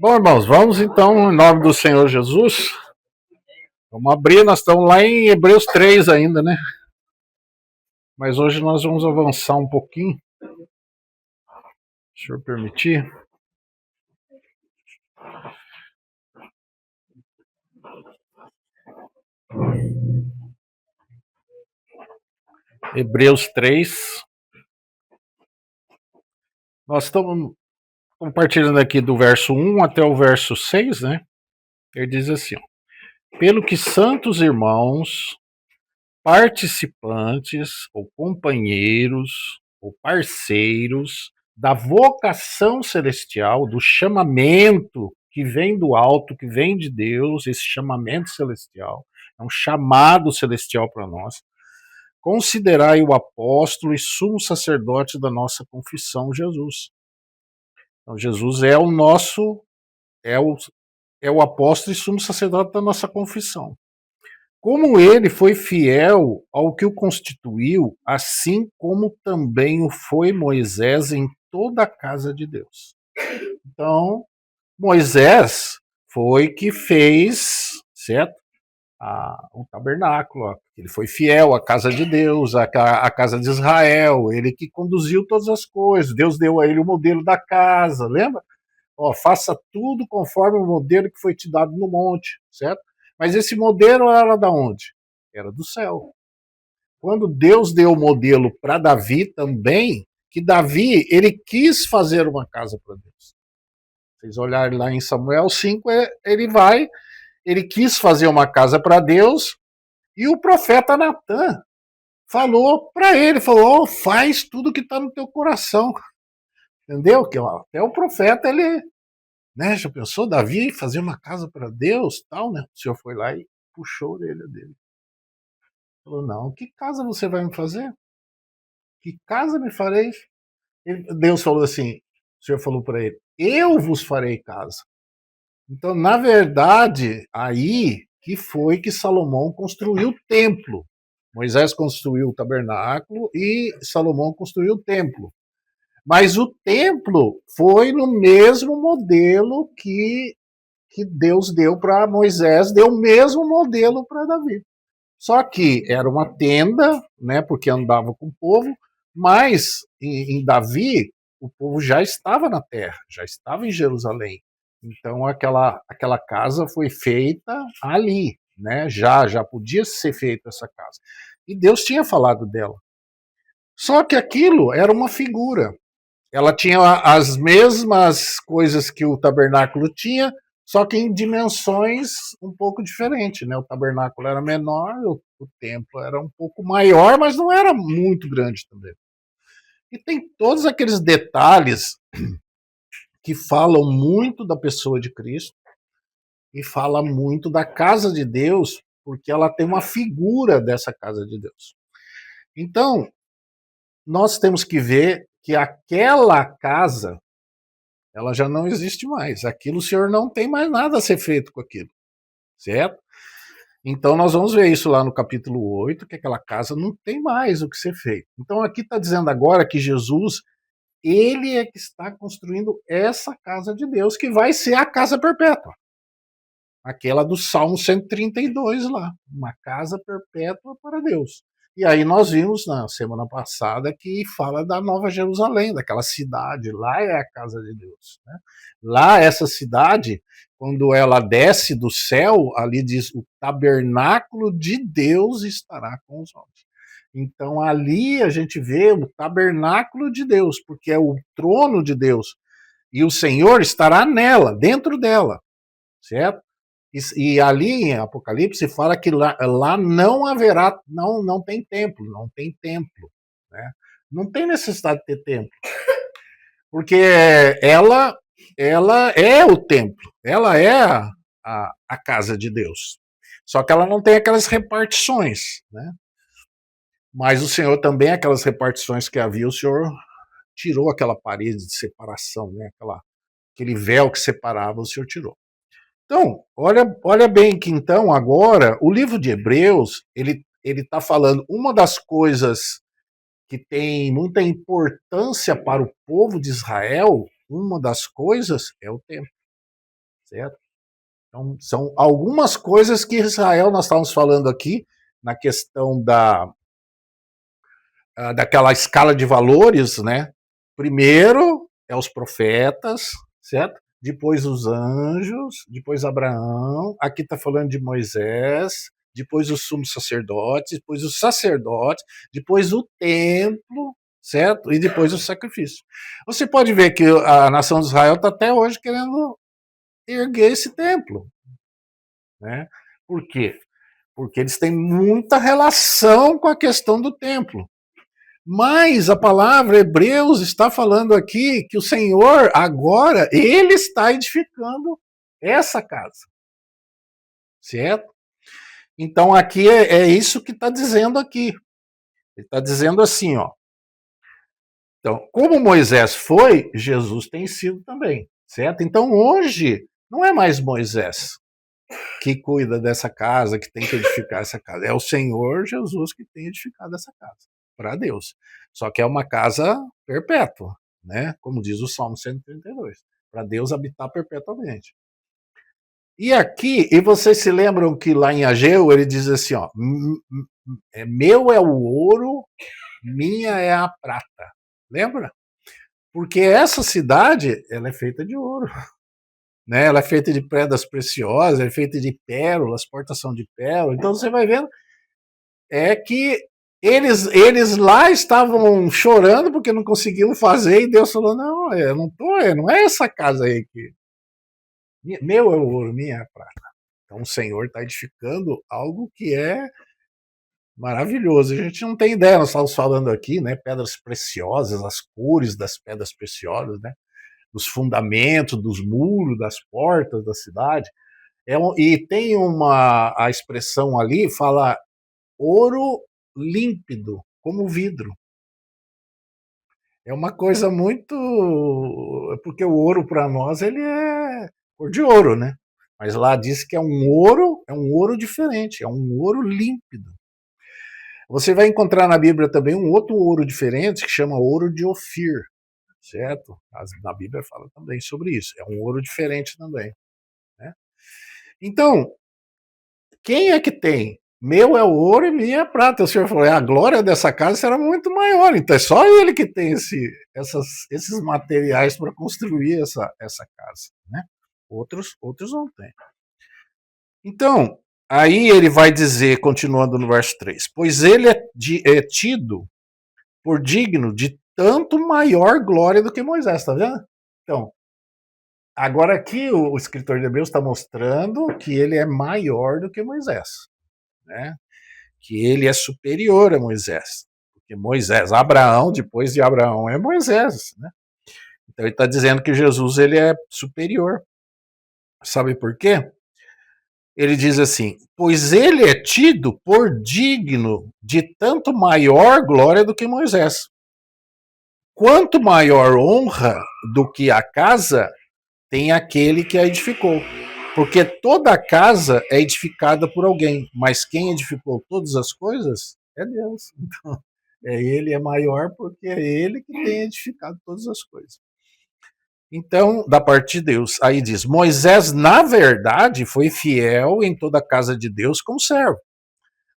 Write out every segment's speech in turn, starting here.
Bom, irmãos, vamos então, em nome do Senhor Jesus, vamos abrir, nós estamos lá em Hebreus 3 ainda, né? Mas hoje nós vamos avançar um pouquinho, se o senhor permitir. Hebreus 3. Nós estamos compartilhando aqui do verso 1 até o verso 6, né? Ele diz assim: pelo que santos irmãos, participantes, ou companheiros, ou parceiros da vocação celestial, do chamamento que vem do alto, que vem de Deus, esse chamamento celestial, é um chamado celestial para nós. Considerai o apóstolo e sumo sacerdote da nossa confissão, Jesus. Então, Jesus é o nosso, é o apóstolo e sumo sacerdote da nossa confissão. Como ele foi fiel ao que o constituiu, assim como também o foi Moisés em toda a casa de Deus. Então, Moisés foi que fez, certo? O tabernáculo, ó. Ele foi fiel à casa de Deus, à casa de Israel, ele que conduziu todas as coisas. Deus deu a ele o modelo da casa, lembra? Ó, faça tudo conforme o modelo que foi te dado no monte, certo? Mas esse modelo era da onde? Era do céu. Quando Deus deu o modelo para Davi também, que Davi, ele quis fazer uma casa para Deus. Vocês olharem lá em Samuel 5, ele quis fazer uma casa para Deus, e o profeta Natan falou para ele, falou, oh, faz tudo que está no teu coração. Entendeu? Que até o profeta, ele, né, já pensou, Davi fazer uma casa para Deus, tal, né? O Senhor foi lá e puxou a orelha dele. Falou, não, que casa você vai me fazer? Que casa me fareis? Deus falou assim, o Senhor falou para ele, eu vos farei casa. Então, na verdade, aí que foi que Salomão construiu o templo. Moisés construiu o tabernáculo e Salomão construiu o templo. Mas o templo foi no mesmo modelo que Deus deu para Moisés, deu o mesmo modelo para Davi. Só que era uma tenda, né, porque andava com o povo, mas em Davi o povo já estava na terra, já estava em Jerusalém. Então aquela casa foi feita ali, né? Já podia ser feita essa casa. E Deus tinha falado dela. Só que aquilo era uma figura. Ela tinha as mesmas coisas que o tabernáculo tinha, só que em dimensões um pouco diferentes, né? O tabernáculo era menor, o templo era um pouco maior, mas não era muito grande também. E tem todos aqueles detalhes que falam muito da pessoa de Cristo e fala muito da casa de Deus, porque ela tem uma figura dessa casa de Deus. Então, nós temos que ver que aquela casa, ela já não existe mais. Aquilo o Senhor não tem mais nada a ser feito com aquilo, certo? Então nós vamos ver isso lá no capítulo 8, que aquela casa não tem mais o que ser feito. Então aqui está dizendo agora que Jesus, ele é que está construindo essa casa de Deus, que vai ser a casa perpétua. Aquela do Salmo 132 lá, uma casa perpétua para Deus. E aí nós vimos na semana passada que fala da Nova Jerusalém, daquela cidade, lá é a casa de Deus. Né? Lá, essa cidade, quando ela desce do céu, ali diz, o tabernáculo de Deus estará com os homens. Então ali a gente vê o tabernáculo de Deus, porque é o trono de Deus. E o Senhor estará nela, dentro dela, certo? E ali em Apocalipse fala que lá não haverá, não tem templo, não tem templo. Né? Não tem necessidade de ter templo. Porque ela é o templo, ela é a casa de Deus. Só que ela não tem aquelas repartições. Né? Mas o Senhor também, aquelas repartições que havia, o Senhor tirou aquela parede de separação, né? Aquele véu que separava, o Senhor tirou. Então, olha bem que então agora o livro de Hebreus, ele está falando uma das coisas que tem muita importância para o povo de Israel, uma das coisas é o templo. certo? Então, são algumas coisas que Israel, nós estávamos falando aqui, na questão daquela escala de valores, né? Primeiro é os profetas, certo? Depois os anjos, depois Abraão, aqui está falando de Moisés, depois os sumos sacerdotes, depois os sacerdotes, depois o templo, certo? E depois o sacrifício. Você pode ver que a nação de Israel está até hoje querendo erguer esse templo, né? Por quê? Porque eles têm muita relação com a questão do templo. Mas a palavra Hebreus está falando aqui que o Senhor agora, ele está edificando essa casa, certo? Então aqui é isso que está dizendo aqui. Ele está dizendo assim, ó. Então, como Moisés foi, Jesus tem sido também, certo? Então hoje não é mais Moisés que cuida dessa casa, que tem que edificar essa casa. É o Senhor Jesus que tem edificado essa casa para Deus. Só que é uma casa perpétua, né? Como diz o Salmo 132, para Deus habitar perpetuamente. E aqui, e vocês se lembram que lá em Ageu ele diz assim, ó, meu é o ouro, minha é a prata. Lembra? Porque essa cidade, ela é feita de ouro. Né? Ela é feita de pedras preciosas, é feita de pérolas, portas são de pérolas. Então você vai vendo que eles lá estavam chorando porque não conseguiam fazer e Deus falou: não, eu não tô, não é essa casa aí que meu é o ouro, minha é a prata. Então o Senhor está edificando algo que é maravilhoso. A gente não tem ideia, nós estávamos falando aqui, né? Pedras preciosas, as cores das pedras preciosas, né? Dos fundamentos, dos muros, das portas da cidade. E tem a expressão ali, fala ouro límpido, como vidro. É uma coisa muito. Porque o ouro para nós ele é cor de ouro, né? Mas lá diz que é um ouro diferente, é um ouro límpido. Você vai encontrar na Bíblia também um outro ouro diferente que chama ouro de Ofir, certo? Na Bíblia fala também sobre isso. É um ouro diferente também, né? Então, quem é que tem? Meu é o ouro e minha é a prata. O senhor falou, a glória dessa casa será muito maior. Então é só ele que tem esses materiais para construir essa casa. Né? Outros não têm. Então, aí ele vai dizer, continuando no verso 3, pois ele é tido por digno de tanto maior glória do que Moisés, tá vendo? Então, agora aqui o escritor de Hebreus está mostrando que ele é maior do que Moisés. Né? Que ele é superior a Moisés. Porque Moisés, Abraão, depois de Abraão, é Moisés. Né? Então ele está dizendo que Jesus ele é superior. Sabe por quê? Ele diz assim: pois ele é tido por digno de tanto maior glória do que Moisés. Quanto maior honra do que a casa tem aquele que a edificou. Porque toda casa é edificada por alguém, mas quem edificou todas as coisas é Deus. Então, ele é maior porque é ele que tem edificado todas as coisas. Então, da parte de Deus, aí diz: Moisés, na verdade, foi fiel em toda a casa de Deus como servo,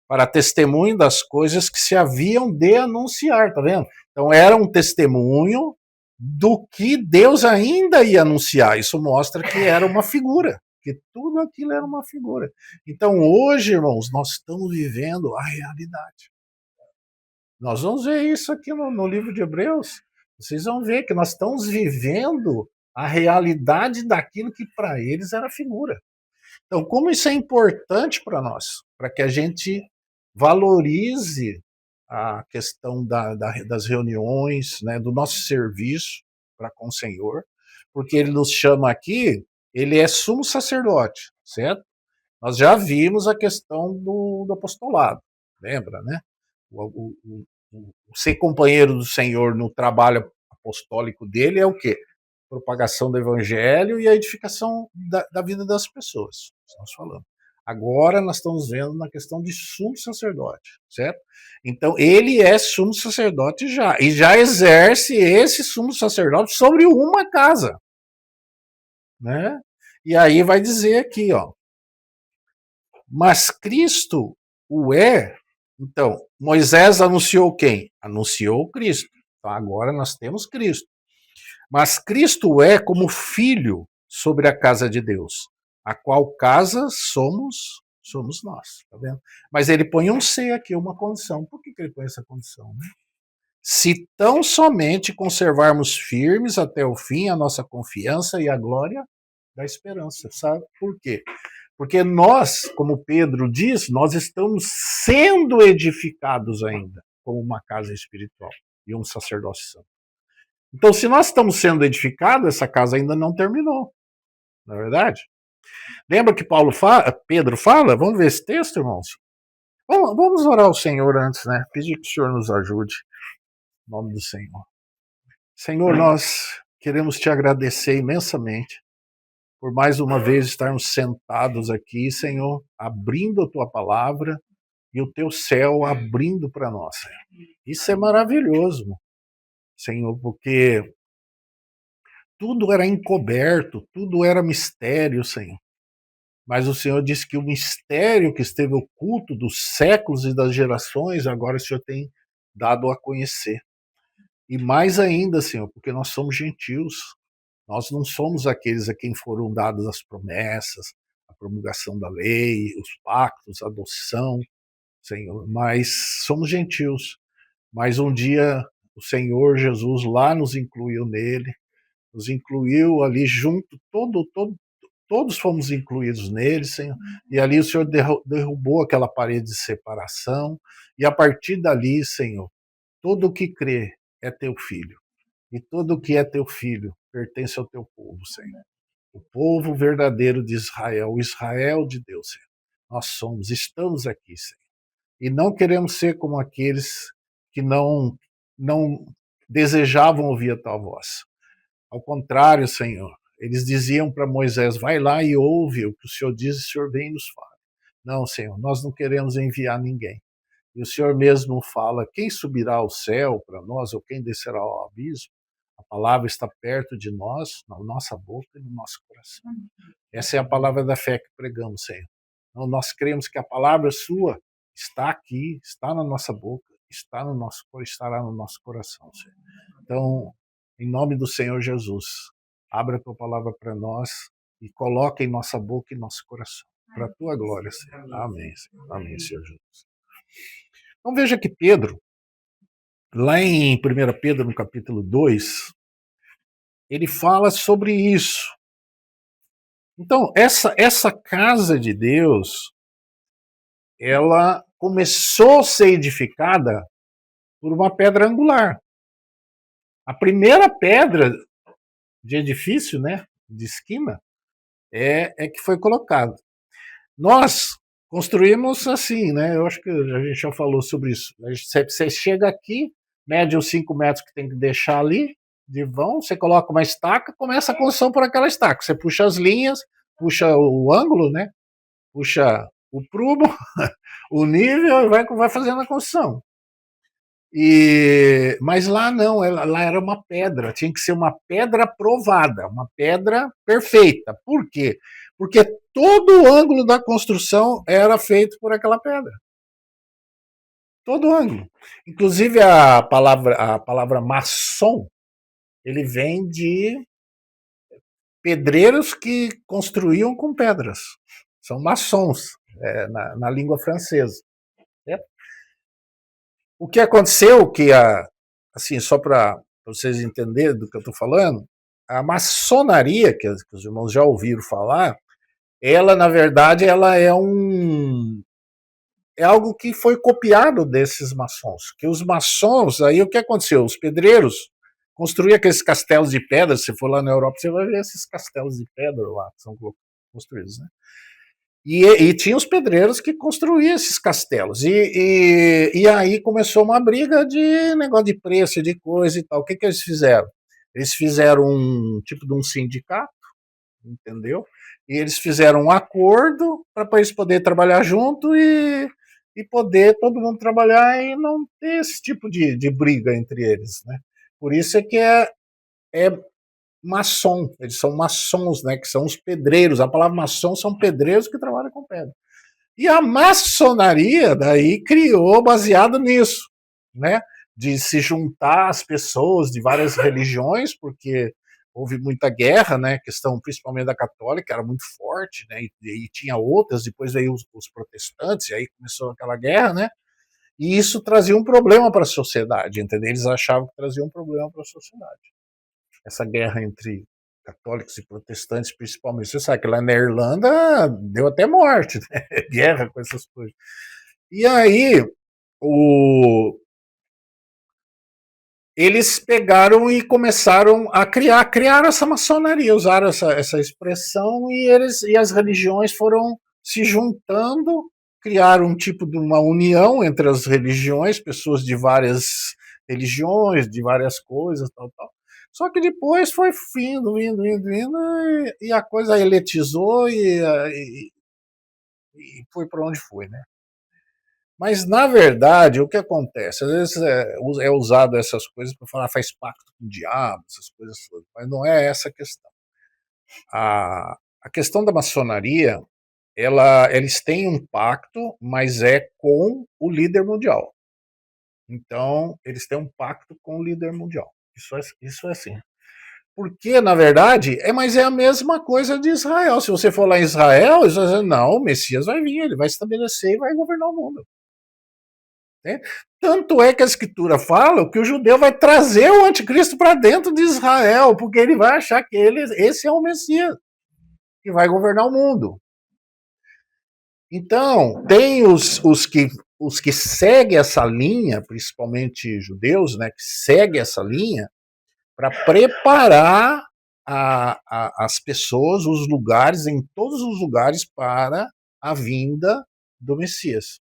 para testemunho das coisas que se haviam de anunciar, tá vendo? Então, era um testemunho do que Deus ainda ia anunciar. Isso mostra que era uma figura, que tudo aquilo era uma figura. Então, hoje, irmãos, nós estamos vivendo a realidade. Nós vamos ver isso aqui no livro de Hebreus. Vocês vão ver que nós estamos vivendo a realidade daquilo que para eles era figura. Então, como isso é importante para nós, para que a gente valorize a questão das reuniões, né, do nosso serviço para com o Senhor, porque ele nos chama aqui, ele é sumo sacerdote, certo? Nós já vimos a questão do apostolado, lembra, né? O ser companheiro do Senhor no trabalho apostólico dele é o quê? Propagação do evangelho e a edificação da vida das pessoas. Estamos falando. Agora nós estamos vendo na questão de sumo sacerdote, certo? Então ele é sumo sacerdote já, e já exerce esse sumo sacerdote sobre uma casa, né? E aí vai dizer aqui, ó, mas Cristo o é. Então, Moisés anunciou quem? Anunciou Cristo. Então agora nós temos Cristo. Mas Cristo é como filho sobre a casa de Deus, a qual casa somos nós, tá vendo? Mas ele põe um C aqui, uma condição. Por que ele põe essa condição, né? Se tão somente conservarmos firmes até o fim a nossa confiança e a glória da esperança, sabe? Por quê? Porque nós, como Pedro diz, nós estamos sendo edificados ainda como uma casa espiritual e um sacerdócio santo. Então, se nós estamos sendo edificados, essa casa ainda não terminou, não é verdade? Lembra que Pedro fala? Vamos ver esse texto, irmãos? Vamos orar ao Senhor antes, né? Pedir que o Senhor nos ajude. Em nome do Senhor. Senhor, nós queremos te agradecer imensamente por mais uma vez estarmos sentados aqui, Senhor, abrindo a tua palavra e o teu céu abrindo para nós, Senhor. Isso é maravilhoso, Senhor, porque tudo era encoberto, tudo era mistério, Senhor. Mas o Senhor disse que o mistério que esteve oculto dos séculos e das gerações, agora o Senhor tem dado a conhecer. E mais ainda, Senhor, porque nós somos gentios. Nós não somos aqueles a quem foram dadas as promessas, a promulgação da lei, os pactos, a adoção, Senhor, mas somos gentios. Mas um dia o Senhor Jesus lá nos incluiu nele, nos incluiu ali junto, todos fomos incluídos nele, Senhor, e ali o Senhor derrubou aquela parede de separação, e a partir dali, Senhor, todo o que crê é teu filho, e todo o que é teu filho pertence ao teu povo, Senhor. O povo verdadeiro de Israel, o Israel de Deus, Senhor. Nós estamos aqui, Senhor. E não queremos ser como aqueles que não desejavam ouvir a tua voz. Ao contrário, Senhor, eles diziam para Moisés: vai lá e ouve o que o Senhor diz, e o Senhor vem e nos fala. Não, Senhor, nós não queremos enviar ninguém. E o Senhor mesmo fala: quem subirá ao céu para nós, ou quem descerá ao abismo? A palavra está perto de nós, na nossa boca e no nosso coração. Essa é a palavra da fé que pregamos, Senhor. Então, nós cremos que a palavra sua está aqui, está na nossa boca, estará no nosso coração, Senhor. Então, em nome do Senhor Jesus, abra a tua palavra para nós e coloca em nossa boca e nosso coração, para a tua glória, Senhor. Amém, Senhor. Amém, Senhor Jesus. Então veja que Pedro, lá em 1 Pedro, no capítulo 2, ele fala sobre isso. Então, essa casa de Deus, ela começou a ser edificada por uma pedra angular. A primeira pedra de edifício, né, de esquina, é que foi colocada. Nós construímos assim, né? Eu acho que a gente já falou sobre isso. Você chega aqui, mede os 5 metros que tem que deixar ali de vão, você coloca uma estaca, começa a construção por aquela estaca. Você puxa as linhas, puxa o ângulo, né? Puxa o prumo, o nível e vai fazendo a construção. Mas lá não, lá era uma pedra, tinha que ser uma pedra provada, uma pedra perfeita. Por quê? Porque todo o ângulo da construção era feito por aquela pedra. Todo o ângulo. Inclusive a palavra maçom, ele vem de pedreiros que construíam com pedras. São maçons, na língua francesa. É. O que aconteceu, assim, só para vocês entenderem do que eu estou falando, a maçonaria, que os irmãos já ouviram falar, ela, na verdade, ela é algo que foi copiado desses maçons. Que os maçons, aí o que aconteceu? Os pedreiros construíam aqueles castelos de pedra, se for lá na Europa, você vai ver esses castelos de pedra lá, que são construídos, né? E tinha os pedreiros que construíam esses castelos. E aí começou uma briga de negócio de preço, de coisa e tal. O que eles fizeram? Eles fizeram um tipo de um sindicato, entendeu? E eles fizeram um acordo para eles poderem trabalhar junto e poder todo mundo trabalhar e não ter esse tipo de briga entre eles, né? Por isso é que é maçom, eles são maçons, né, que são os pedreiros. A palavra maçom são pedreiros que trabalham com pedra. E a maçonaria daí criou baseado nisso, né, de se juntar as pessoas de várias religiões, porque houve muita guerra, né, questão principalmente da católica, era muito forte, né, e tinha outras, depois veio os protestantes, e aí começou aquela guerra, né, e isso trazia um problema para a sociedade, entendeu? Eles achavam que trazia um problema para a sociedade. Essa guerra entre católicos e protestantes, principalmente. Você sabe que lá na Irlanda deu até morte, né? Guerra com essas coisas. E aí, o... eles pegaram e começaram a criar essa maçonaria, usaram essa expressão e as religiões foram se juntando, criaram um tipo de uma união entre as religiões, pessoas de várias religiões, de várias coisas, tal, tal. Só que depois foi indo, e a coisa eletizou e foi para onde foi, né? Mas, na verdade, o que acontece? Às vezes é usado essas coisas para falar faz pacto com o diabo, essas coisas todas, mas não é essa a questão. A questão da maçonaria, eles têm um pacto, mas é com o líder mundial. Então, eles têm um pacto com o líder mundial. Isso é assim. Porque, na verdade, mas é a mesma coisa de Israel. Se você for lá em Israel, eles vão dizer, não, o Messias vai vir, ele vai estabelecer e vai governar o mundo. Né? Tanto é que a escritura fala que o judeu vai trazer o anticristo para dentro de Israel, porque ele vai achar que esse é o Messias, que vai governar o mundo. Então, tem os que seguem essa linha, principalmente judeus, né, que seguem essa linha, para preparar as pessoas, os lugares, em todos os lugares, para a vinda do Messias.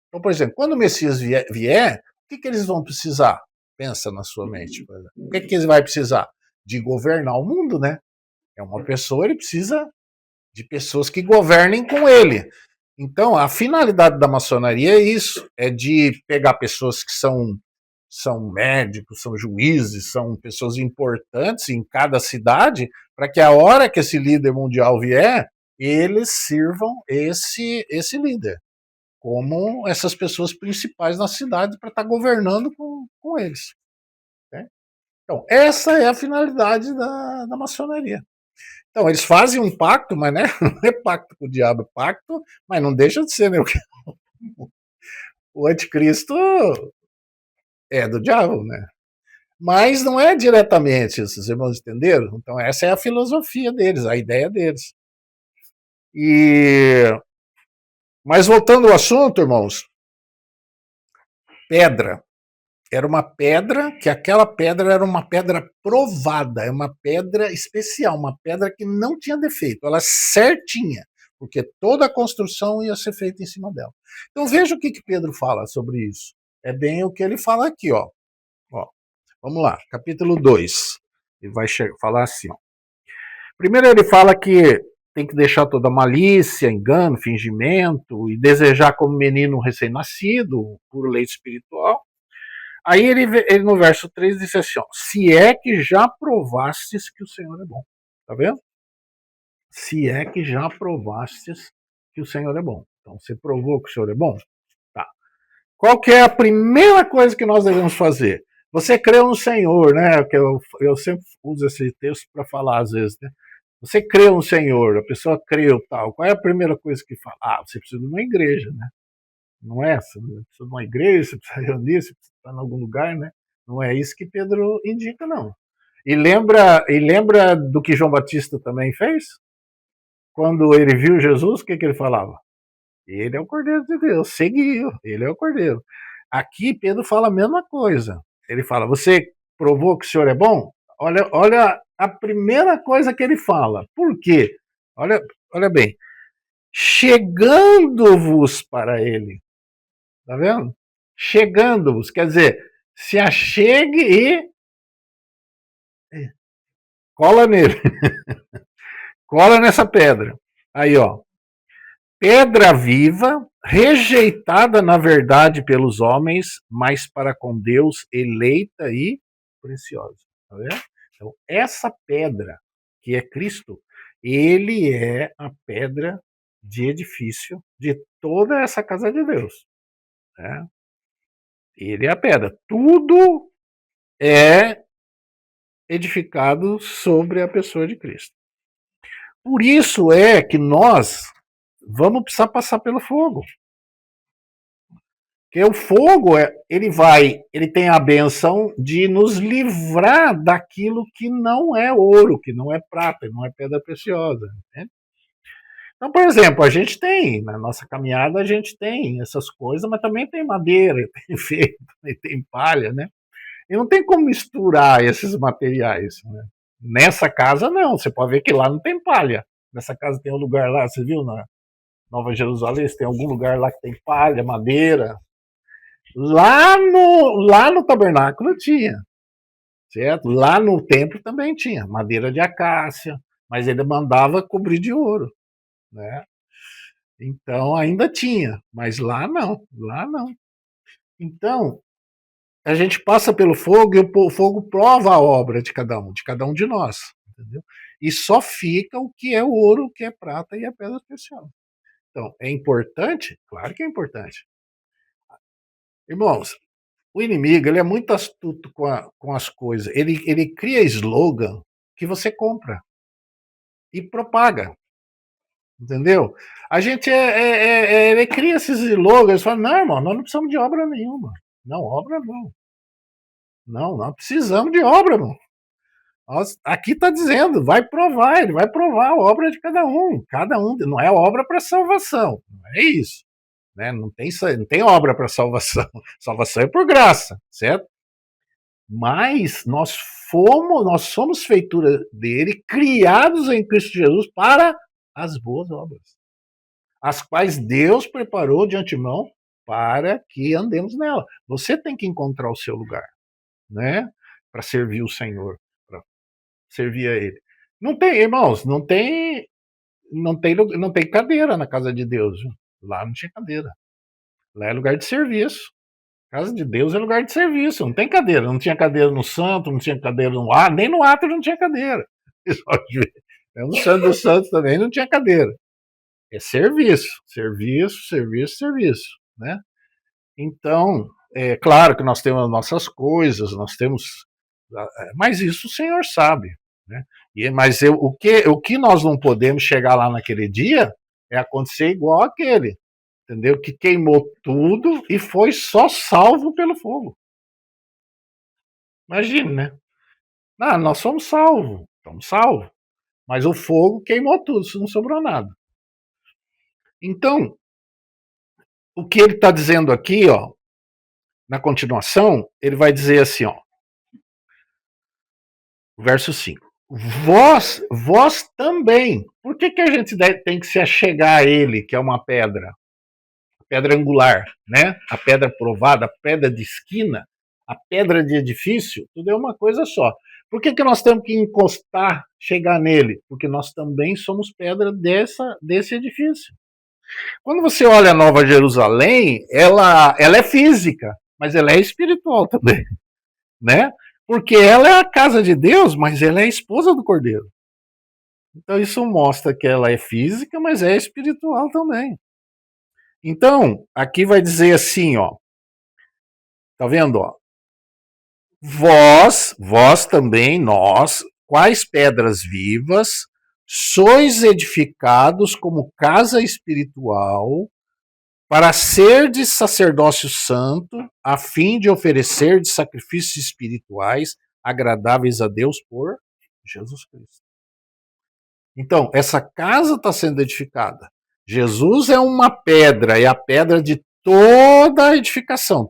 Então, por exemplo, quando o Messias vier, o que eles vão precisar? Pensa na sua mente. O que ele vai precisar? De governar o mundo, né? É uma pessoa, ele precisa de pessoas que governem com ele. Então, a finalidade da maçonaria é isso, é de pegar pessoas que são médicos, são juízes, são pessoas importantes em cada cidade, para que a hora que esse líder mundial vier, eles sirvam esse líder como essas pessoas principais na cidade para estar governando com eles. Né? Então, essa é a finalidade da maçonaria. Então, eles fazem um pacto, mas né, não é pacto com o diabo, é pacto, mas não deixa de ser, né? O anticristo é do diabo, né? Mas não é diretamente, esses irmãos entenderam? Então, essa é a filosofia deles, a ideia deles. Mas voltando ao assunto, irmãos, pedra. Era uma pedra, que aquela pedra era uma pedra provada, é uma pedra especial, uma pedra que não tinha defeito, ela é certinha, porque toda a construção ia ser feita em cima dela. Então veja o que Pedro fala sobre isso. É bem o que ele fala aqui, ó. Vamos lá, capítulo 2. Ele vai falar assim, ó. Primeiro ele fala que tem que deixar toda malícia, engano, fingimento e desejar como menino recém-nascido, por leite espiritual. Aí ele no verso 3 disse assim, ó, se é que já provastes que o Senhor é bom. Tá vendo? Se é que já provastes que o Senhor é bom. Então, você provou que o Senhor é bom? Tá. Qual que é a primeira coisa que nós devemos fazer? Você creu no Senhor, né? Que eu sempre uso esse texto para falar às vezes, né? Você creu no Senhor, a pessoa creu tal. Qual é a primeira coisa que fala? Ah, você precisa de uma igreja, né? Não é? Você precisa de uma igreja, você precisa reunir, você precisa estar em algum lugar, né? Não é isso que Pedro indica, não. E lembra do que João Batista também fez? Quando ele viu Jesus, o que ele falava? Ele é o Cordeiro de Deus, seguiu, ele é o Cordeiro. Aqui Pedro fala a mesma coisa. Ele fala, você provou que o Senhor é bom? Olha a primeira coisa que ele fala. Por quê? Olha bem. Chegando-vos para ele. Tá vendo? Chegando-vos, quer dizer, se achegue e cola nele. Cola nessa pedra. Aí, ó. Pedra viva, rejeitada na verdade pelos homens, mas para com Deus eleita e preciosa. Tá vendo? Então, essa pedra, que é Cristo, ele é a pedra de edifício de toda essa casa de Deus, né? Ele é a pedra. Tudo é edificado sobre a pessoa de Cristo. Por isso é que nós vamos precisar passar pelo fogo. Porque o fogo, ele tem a benção de nos livrar daquilo que não é ouro, que não é prata, não é pedra preciosa. Né? Então, por exemplo, a gente tem, na nossa caminhada, a gente tem essas coisas, mas também tem madeira, tem feno, tem palha, né? E não tem como misturar esses materiais. Né? Nessa casa, não. Você pode ver que lá não tem palha. Nessa casa tem um lugar lá, você viu, na Nova Jerusalém, tem algum lugar lá que tem palha, madeira. Lá no tabernáculo tinha, certo? Lá no templo também tinha madeira de acácia, mas ele mandava cobrir de ouro, né? Então ainda tinha, mas lá não, lá não. Então a gente passa pelo fogo e o fogo prova a obra de cada um de nós, entendeu? E só fica o que é ouro, o que é prata e a pedra especial. Então é importante, claro que é importante. Irmãos, o inimigo, ele é muito astuto com as coisas. Ele cria slogan que você compra e propaga, entendeu? A gente ele cria esses slogans, fala, não, irmão, nós não precisamos de obra nenhuma. Não, obra não. Não, nós precisamos de obra, irmão. Aqui está dizendo, ele vai provar a obra de cada um, não é obra para salvação, não é isso, né? Não tem obra para salvação, salvação é por graça, certo? Mas nós somos feitura dele, criados em Cristo Jesus para as boas obras, as quais Deus preparou de antemão para que andemos nela. Você tem que encontrar o seu lugar, né? Para servir o Senhor, para servir a Ele. Não tem, irmãos, não tem cadeira na casa de Deus. Viu? Lá não tinha cadeira. Lá é lugar de serviço. Casa de Deus é lugar de serviço, não tem cadeira. Não tinha cadeira no santo, não tinha cadeira no átrio, nem no átrio não tinha cadeira. No santo dos santos também não tinha cadeira. É serviço, serviço, serviço, serviço, né? Então, é claro que nós temos as nossas coisas, nós temos, mas isso o Senhor sabe, né? Mas o que nós não podemos chegar lá naquele dia é acontecer igual aquele, entendeu? Que queimou tudo e foi só salvo pelo fogo. Imagine, né? Ah, nós somos salvos, estamos salvos. Mas o fogo queimou tudo, não sobrou nada. Então, o que ele está dizendo aqui, ó, na continuação, ele vai dizer assim, ó, verso 5. Vós também. Por que a gente tem que se achegar a ele, que é uma pedra angular, né? A pedra provada, a pedra de esquina, a pedra de edifício, tudo é uma coisa só. Por que nós temos que encostar, chegar nele? Porque nós também somos pedra desse edifício. Quando você olha a Nova Jerusalém, ela é física, mas ela é espiritual também, né? Porque ela é a casa de Deus, mas ela é a esposa do Cordeiro. Então isso mostra que ela é física, mas é espiritual também. Então, aqui vai dizer assim, ó. Tá vendo, ó? Vós também, nós, quais pedras vivas, sois edificados como casa espiritual, para ser de sacerdócio santo, a fim de oferecer de sacrifícios espirituais agradáveis a Deus por Jesus Cristo. Então, essa casa está sendo edificada. Jesus é uma pedra, é a pedra de toda a edificação.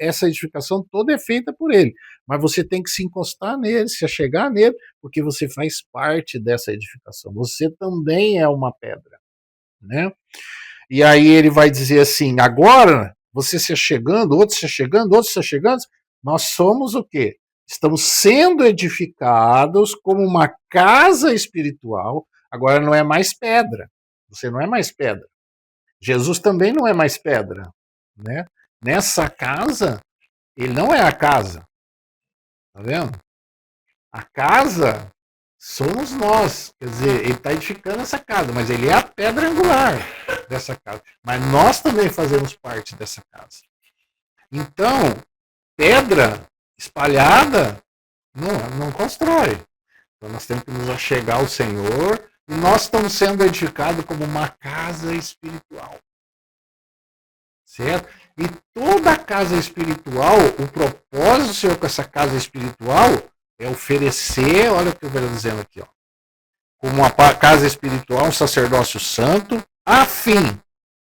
Essa edificação toda é feita por ele. Mas você tem que se encostar nele, se achegar nele, porque você faz parte dessa edificação. Você também é uma pedra, né? E aí ele vai dizer assim: agora você se achegando, outros se achegando, outros se achegando, nós somos o quê? Estamos sendo edificados como uma casa espiritual. Agora não é mais pedra. Você não é mais pedra. Jesus também não é mais pedra, né? Nessa casa, ele não é a casa. Tá vendo? A casa somos nós. Quer dizer, ele está edificando essa casa, mas ele é a pedra angular dessa casa. Mas nós também fazemos parte dessa casa. Então, pedra espalhada não constrói. Então nós temos que nos achegar ao Senhor e nós estamos sendo edificados como uma casa espiritual. Certo? E toda casa espiritual, o propósito do Senhor com essa casa espiritual é oferecer, olha o que eu estou dizendo aqui, ó, como uma casa espiritual, um sacerdócio santo, a fim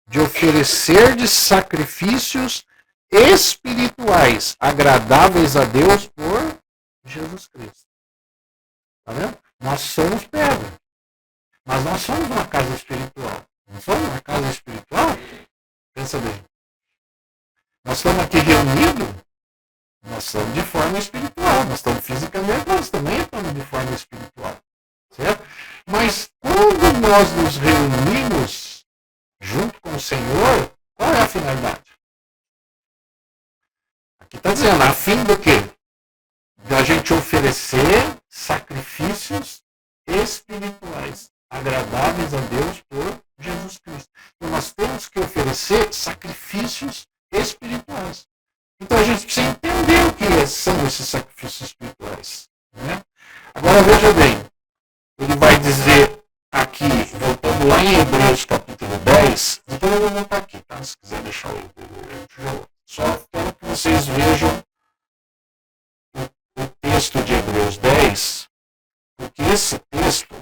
de oferecer de sacrifícios espirituais agradáveis a Deus por Jesus Cristo. Tá vendo? Nós somos pedra, mas nós somos uma casa espiritual. Não somos uma casa espiritual? Pensa bem. Nós estamos aqui reunidos, nós estamos de forma espiritual. Nós estamos fisicamente, nós também estamos de forma espiritual. Certo? Mas quando nós nos reunimos junto com o Senhor, qual é a finalidade? Aqui está dizendo, a fim do quê? Da gente oferecer sacrifícios espirituais agradáveis a Deus por Jesus Cristo. Então nós temos que oferecer sacrifícios espirituais. Então a gente precisa entender o que são esses sacrifícios espirituais. Né? Agora veja bem, ele vai dizer aqui, voltando lá em Hebreus capítulo 10, depois eu vou voltar aqui, tá? Se quiser deixar o só quero que vocês vejam o texto de Hebreus 10, porque esse texto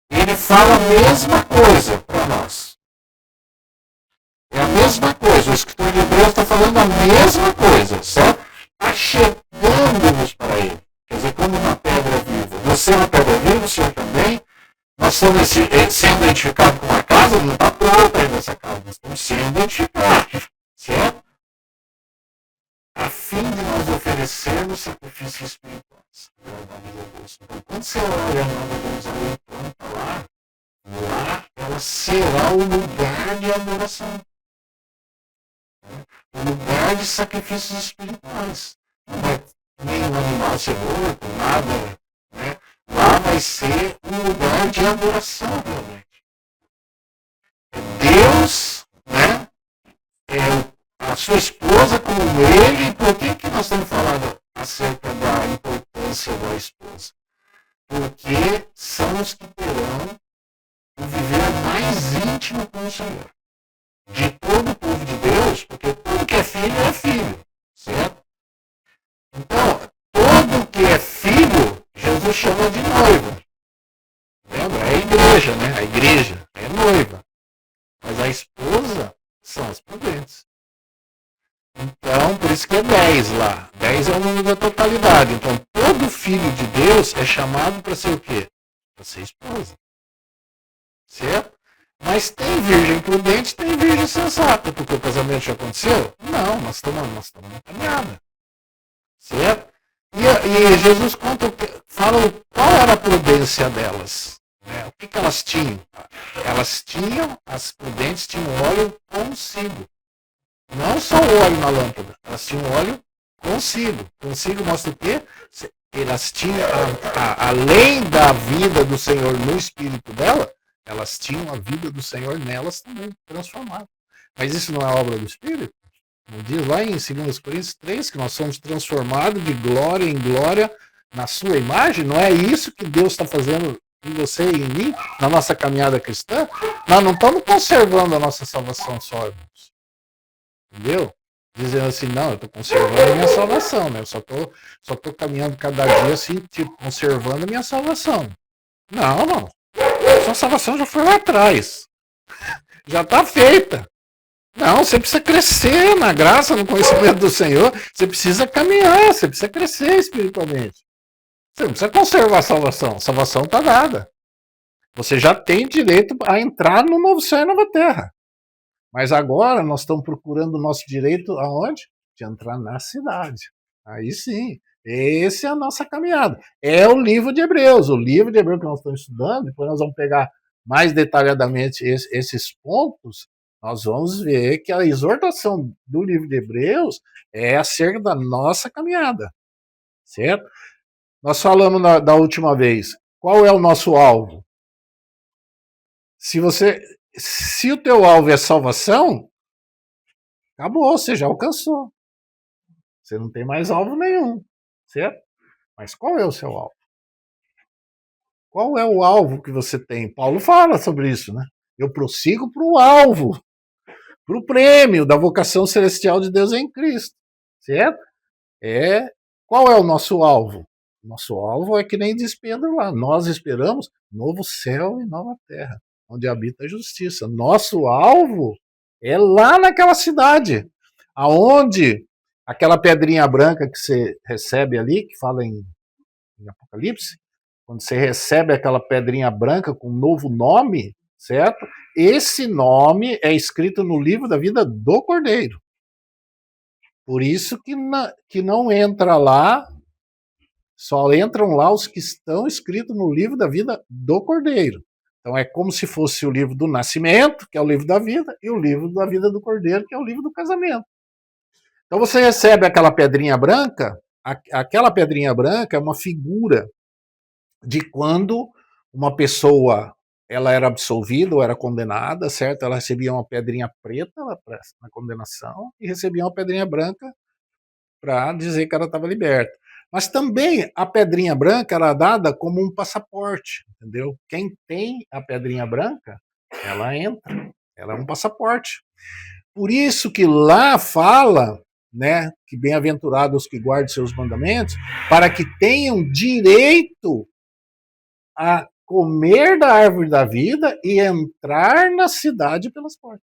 ele fala a mesma coisa para nós. É a mesma coisa. O escritor de Hebreus está falando a mesma coisa, certo? Achegando-nos para ele. Quer dizer, como uma pedra viva. Você é uma pedra viva, o senhor também. Nós estamos sendo edificados com uma casa, não está pronta ainda essa casa. Nós estamos sendo edificados, certo? A fim de nós oferecermos sacrifícios espirituais. Então, quando você olha a nova Jerusalém pronta lá ela será o lugar de adoração. O lugar de sacrifícios espirituais. Não vai nenhum animal ser morto, nada. Né? Lá vai ser um lugar de adoração, realmente. Deus, né? A sua esposa como ele. Por que nós estamos falando acerca da importância da esposa? Porque são os que terão o viver mais íntimo com o Senhor. De todo o povo de Deus, porque tudo que é filho, certo? Então, todo que é filho, Jesus chama de noiva. Lembra? É a igreja, né? A igreja é noiva. Mas a esposa são as prudentes. Então, por isso que é 10 lá. 10 é o número da totalidade. Então, todo filho de Deus é chamado para ser o quê? Para ser esposa. Certo? Mas tem virgem prudente, tem virgem sensata, porque o casamento já aconteceu? Não, nós estamos na caminhada. Certo? E Jesus fala qual era a prudência delas. Né? O que elas tinham? As prudentes tinham óleo consigo. Não só o óleo na lâmpada, elas tinham óleo consigo. Consigo mostra o quê? Elas tinham, além da vida do Senhor no espírito dela, elas tinham a vida do Senhor nelas também transformada. Mas isso não é obra do Espírito? Não diz lá em 2 Coríntios 3 que nós somos transformados de glória em glória na sua imagem? Não é isso que Deus está fazendo em você e em mim, na nossa caminhada cristã? Nós não estamos conservando a nossa salvação só, irmãos. Entendeu? Dizendo assim, não, eu estou conservando a minha salvação, né? Eu só estou caminhando cada dia assim, tipo, conservando a minha salvação. Não. Sua salvação já foi lá atrás. Já está feita. Não, você precisa crescer na graça, no conhecimento do Senhor. Você precisa caminhar, você precisa crescer espiritualmente. Você não precisa conservar a salvação. A salvação está dada. Você já tem direito a entrar no novo céu e nova terra. Mas agora nós estamos procurando o nosso direito aonde? De entrar na cidade. Aí sim. Essa é a nossa caminhada. É o livro de Hebreus. O livro de Hebreus que nós estamos estudando, depois nós vamos pegar mais detalhadamente esses pontos, nós vamos ver que a exortação do livro de Hebreus é acerca da nossa caminhada. Certo? Nós falamos da última vez. Qual é o nosso alvo? Se o teu alvo é salvação, acabou, você já alcançou. Você não tem mais alvo nenhum, certo? Mas qual é o seu alvo? Qual é o alvo que você tem? Paulo fala sobre isso, né? Eu prossigo para o alvo, para o prêmio da vocação celestial de Deus em Cristo, certo? Qual é o nosso alvo? Nosso alvo é que nem diz Pedro lá. Nós esperamos novo céu e nova terra, onde habita a justiça. Nosso alvo é lá naquela cidade, aonde aquela pedrinha branca que você recebe ali, que fala em Apocalipse, quando você recebe aquela pedrinha branca com um novo nome, certo? Esse nome é escrito no livro da vida do Cordeiro. Por isso que não entra lá, só entram lá os que estão escritos no livro da vida do Cordeiro. Então é como se fosse o livro do nascimento, que é o livro da vida, e o livro da vida do Cordeiro, que é o livro do casamento. Então você recebe aquela pedrinha branca, aquela pedrinha branca é uma figura de quando uma pessoa ela era absolvida ou era condenada, certo? Ela recebia uma pedrinha preta na condenação e recebia uma pedrinha branca para dizer que ela estava liberta. Mas também a pedrinha branca era dada como um passaporte, entendeu? Quem tem a pedrinha branca, ela entra, ela é um passaporte. Por isso que lá fala, né, que bem-aventurados os que guardam seus mandamentos, para que tenham direito a comer da árvore da vida e entrar na cidade pelas portas.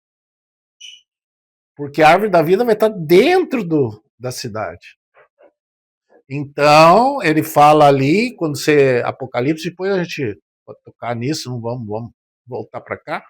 Porque a árvore da vida vai estar dentro da cidade. Então, ele fala ali, quando você. Apocalipse, depois a gente pode tocar nisso, não vamos voltar para cá.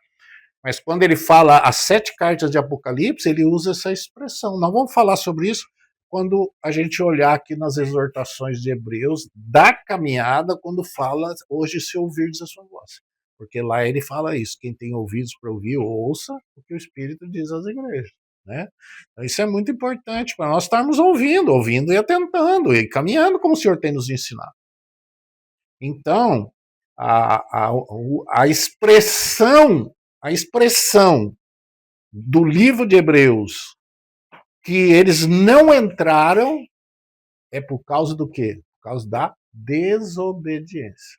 Mas quando ele fala as 7 cartas de Apocalipse, ele usa essa expressão. Nós vamos falar sobre isso quando a gente olhar aqui nas exortações de Hebreus, da caminhada, quando fala, hoje se ouvirdes a sua voz. Porque lá ele fala isso, quem tem ouvidos para ouvir, ouça o que o Espírito diz às igrejas. Né? Então, isso é muito importante para nós estarmos ouvindo e atentando, e caminhando como o Senhor tem nos ensinado. Então, a expressão do livro de Hebreus que eles não entraram é por causa do quê? Por causa da desobediência.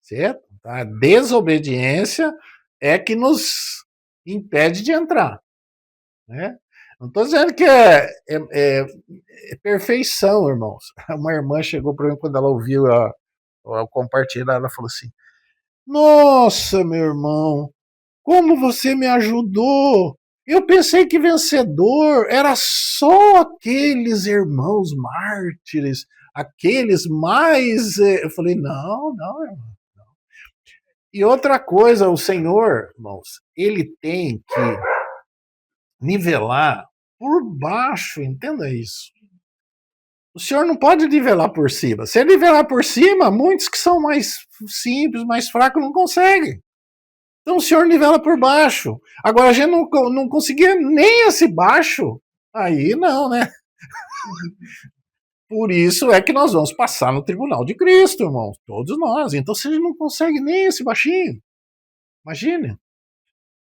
Certo? A desobediência é que nos impede de entrar. Né? Não estou dizendo que é perfeição, irmãos. Uma irmã chegou para mim quando ela ouviu eu compartilhar, ela falou assim: Nossa, meu irmão, como você me ajudou! Eu pensei que vencedor era só aqueles irmãos mártires, aqueles mais. Eu falei, não, irmão. E outra coisa, o Senhor, irmãos, ele tem que nivelar por baixo, entenda isso. O Senhor não pode nivelar por cima. Se ele nivelar por cima, muitos que são mais simples, mais fracos, não conseguem. Então o Senhor nivela por baixo. Agora a gente não conseguia nem esse baixo. Aí não, né? Por isso é que nós vamos passar no tribunal de Cristo, irmãos. Todos nós. Então se a gente não consegue nem esse baixinho, imagine.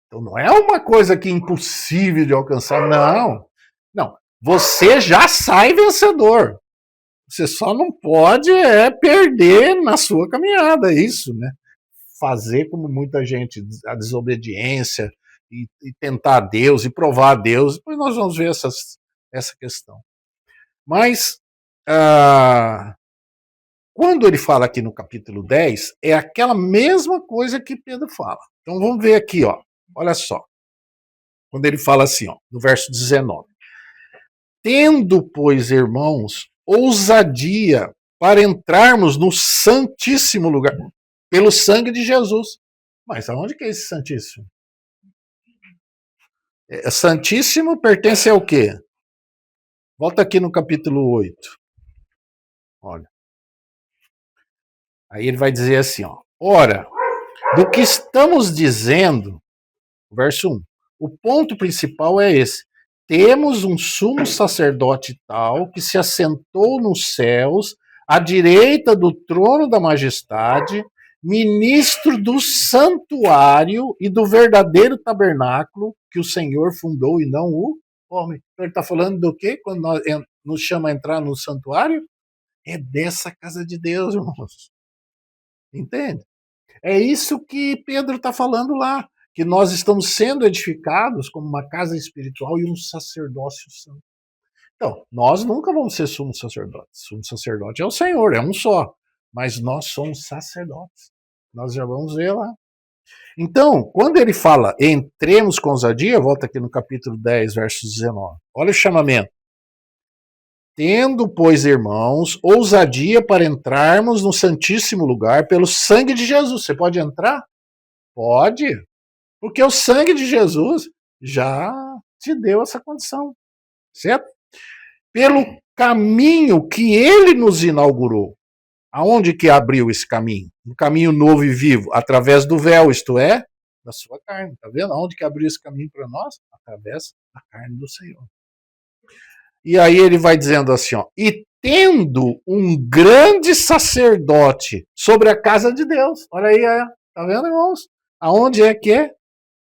Então não é uma coisa que é impossível de alcançar, não. Não. Você já sai vencedor. Você só não pode perder na sua caminhada, é isso, né? Fazer como muita gente, a desobediência e tentar a Deus e provar a Deus, depois nós vamos ver essa questão. Mas, quando ele fala aqui no capítulo 10, é aquela mesma coisa que Pedro fala. Então vamos ver aqui, ó. Olha só. Quando ele fala assim, ó, no verso 19. Tendo, pois, irmãos, ousadia para entrarmos no santíssimo lugar, pelo sangue de Jesus. Mas aonde que é esse santíssimo? Santíssimo pertence ao quê? Volta aqui no capítulo 8. Olha. Aí ele vai dizer assim, ó. Ora, do que estamos dizendo, verso 1, o ponto principal é esse. Temos um sumo sacerdote tal que se assentou nos céus, à direita do trono da majestade, ministro do santuário e do verdadeiro tabernáculo que o Senhor fundou e não o homem. Então ele está falando do quê? Quando nos chama a entrar no santuário? É dessa casa de Deus, irmãos. Entende? É isso que Pedro está falando lá, que nós estamos sendo edificados como uma casa espiritual e um sacerdócio santo. Então, nós nunca vamos ser sumos sacerdotes. Sumo sacerdote é o Senhor, é um só. Mas nós somos sacerdotes. Nós já vamos ver lá. Então, quando ele fala entremos com ousadia, volta aqui no capítulo 10, verso 19. Olha o chamamento. Tendo, pois, irmãos, ousadia para entrarmos no Santíssimo Lugar pelo sangue de Jesus. Você pode entrar? Pode. Porque o sangue de Jesus já te deu essa condição. Certo? Pelo caminho que ele nos inaugurou. Aonde que abriu esse caminho? Um caminho novo e vivo, através do véu, isto é, da sua carne. Tá vendo? Aonde que abriu esse caminho para nós? Através da carne do Senhor. E aí ele vai dizendo assim, ó, e tendo um grande sacerdote sobre a casa de Deus. Olha aí, tá vendo, irmãos? Aonde é que é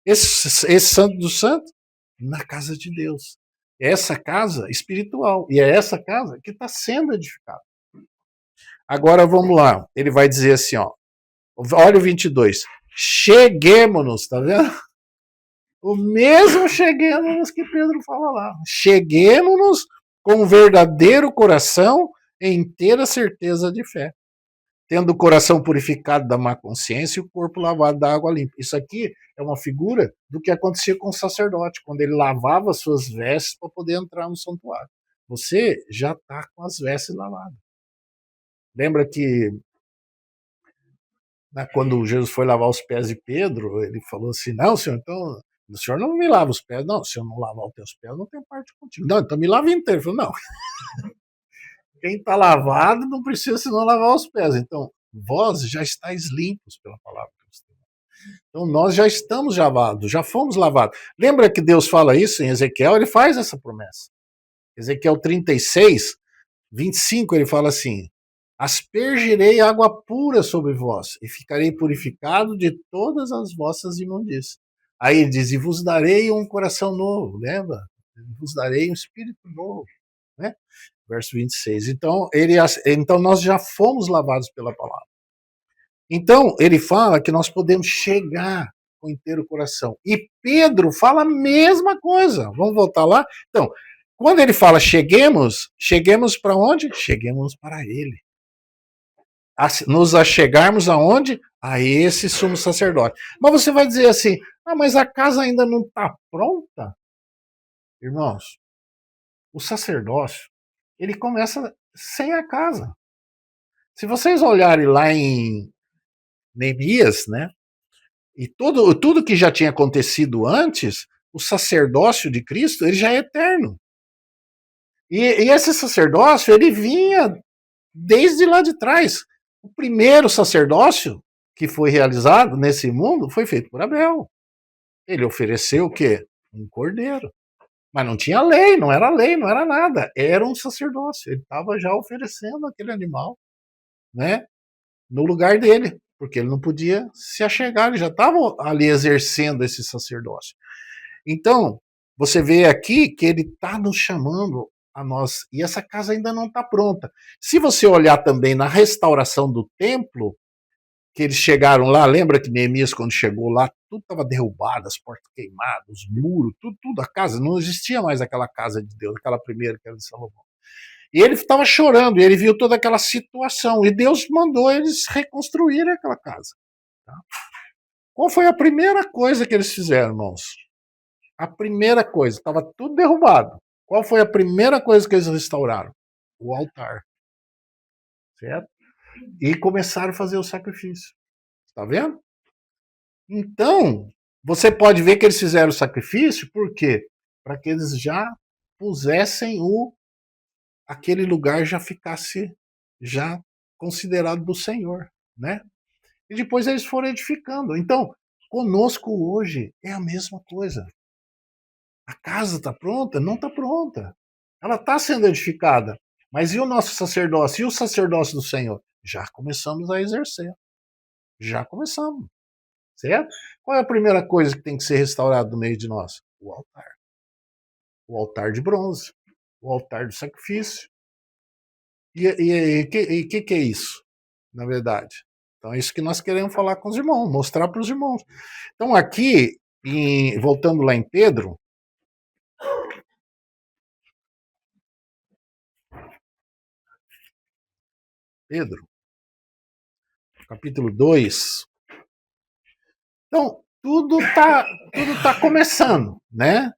esse santo do santo? Na casa de Deus. É essa casa espiritual. E é essa casa que está sendo edificada. Agora vamos lá. Ele vai dizer assim, ó. Olha o 22. Cheguemos-nos, tá vendo? O mesmo cheguemos-nos que Pedro fala lá. Cheguemos-nos com um verdadeiro coração e inteira certeza de fé. Tendo o coração purificado da má consciência e o corpo lavado da água limpa. Isso aqui é uma figura do que acontecia com o sacerdote, quando ele lavava suas vestes para poder entrar no santuário. Você já está com as vestes lavadas. Lembra que quando Jesus foi lavar os pés de Pedro, ele falou assim: não, senhor, então o senhor não me lava os pés. Não, se eu não lavar os teus pés, eu não tenho parte contigo. Não, então me lava inteiro. Ele falou: não, quem está lavado não precisa senão lavar os pés. Então, vós já estáis limpos pela palavra de Deus. Então, nós já estamos lavados, já fomos lavados. Lembra que Deus fala isso em Ezequiel? Ele faz essa promessa. Ezequiel 36, 25, ele fala assim: aspergirei água pura sobre vós, e ficarei purificado de todas as vossas imundícias. Aí ele diz: e vos darei um coração novo, lembra? Vos darei um espírito novo, né? Verso 26. Então nós já fomos lavados pela palavra. Então ele fala que nós podemos chegar com inteiro coração. E Pedro fala a mesma coisa. Vamos voltar lá? Então, quando ele fala cheguemos para onde? Cheguemos para ele. Nos achegarmos aonde? A esse sumo sacerdote. Mas você vai dizer assim: ah, mas a casa ainda não está pronta? Irmãos, o sacerdócio, ele começa sem a casa. Se vocês olharem lá em Neemias, né, e tudo que já tinha acontecido antes, o sacerdócio de Cristo, ele já é eterno. E esse sacerdócio, ele vinha desde lá de trás. O primeiro sacerdócio que foi realizado nesse mundo foi feito por Abel. Ele ofereceu o quê? Um cordeiro. Mas não tinha lei, não era nada. Era um sacerdócio. Ele estava já oferecendo aquele animal, né, no lugar dele, porque ele não podia se achegar, ele já estava ali exercendo esse sacerdócio. Então, você vê aqui que ele está nos chamando a nós, e essa casa ainda não está pronta. Se você olhar também na restauração do templo, que eles chegaram lá, lembra que Neemias, quando chegou lá, tudo estava derrubado, as portas queimadas, os muros, tudo, a casa, não existia mais aquela casa de Deus, aquela primeira que era de Salomão. E ele estava chorando, e ele viu toda aquela situação, e Deus mandou eles reconstruírem aquela casa. Tá? Qual foi a primeira coisa que eles fizeram, irmãos? A primeira coisa, estava tudo derrubado. Qual foi a primeira coisa que eles restauraram? O altar. Certo? E começaram a fazer o sacrifício. Está vendo? Então, você pode ver que eles fizeram o sacrifício, por quê? Para que eles já pusessem aquele lugar já ficasse já considerado do Senhor, né? E depois eles foram edificando. Então, conosco hoje é a mesma coisa. A casa está pronta? Não está pronta. Ela está sendo edificada. Mas e o nosso sacerdócio? E o sacerdócio do Senhor? Já começamos a exercer. Já começamos. Certo? Qual é a primeira coisa que tem que ser restaurada no meio de nós? O altar. O altar de bronze. O altar do sacrifício. E que é isso, na verdade? Então é isso que nós queremos falar com os irmãos, mostrar para os irmãos. Então aqui, voltando lá em Pedro, capítulo 2. Então, tudo tá começando, né?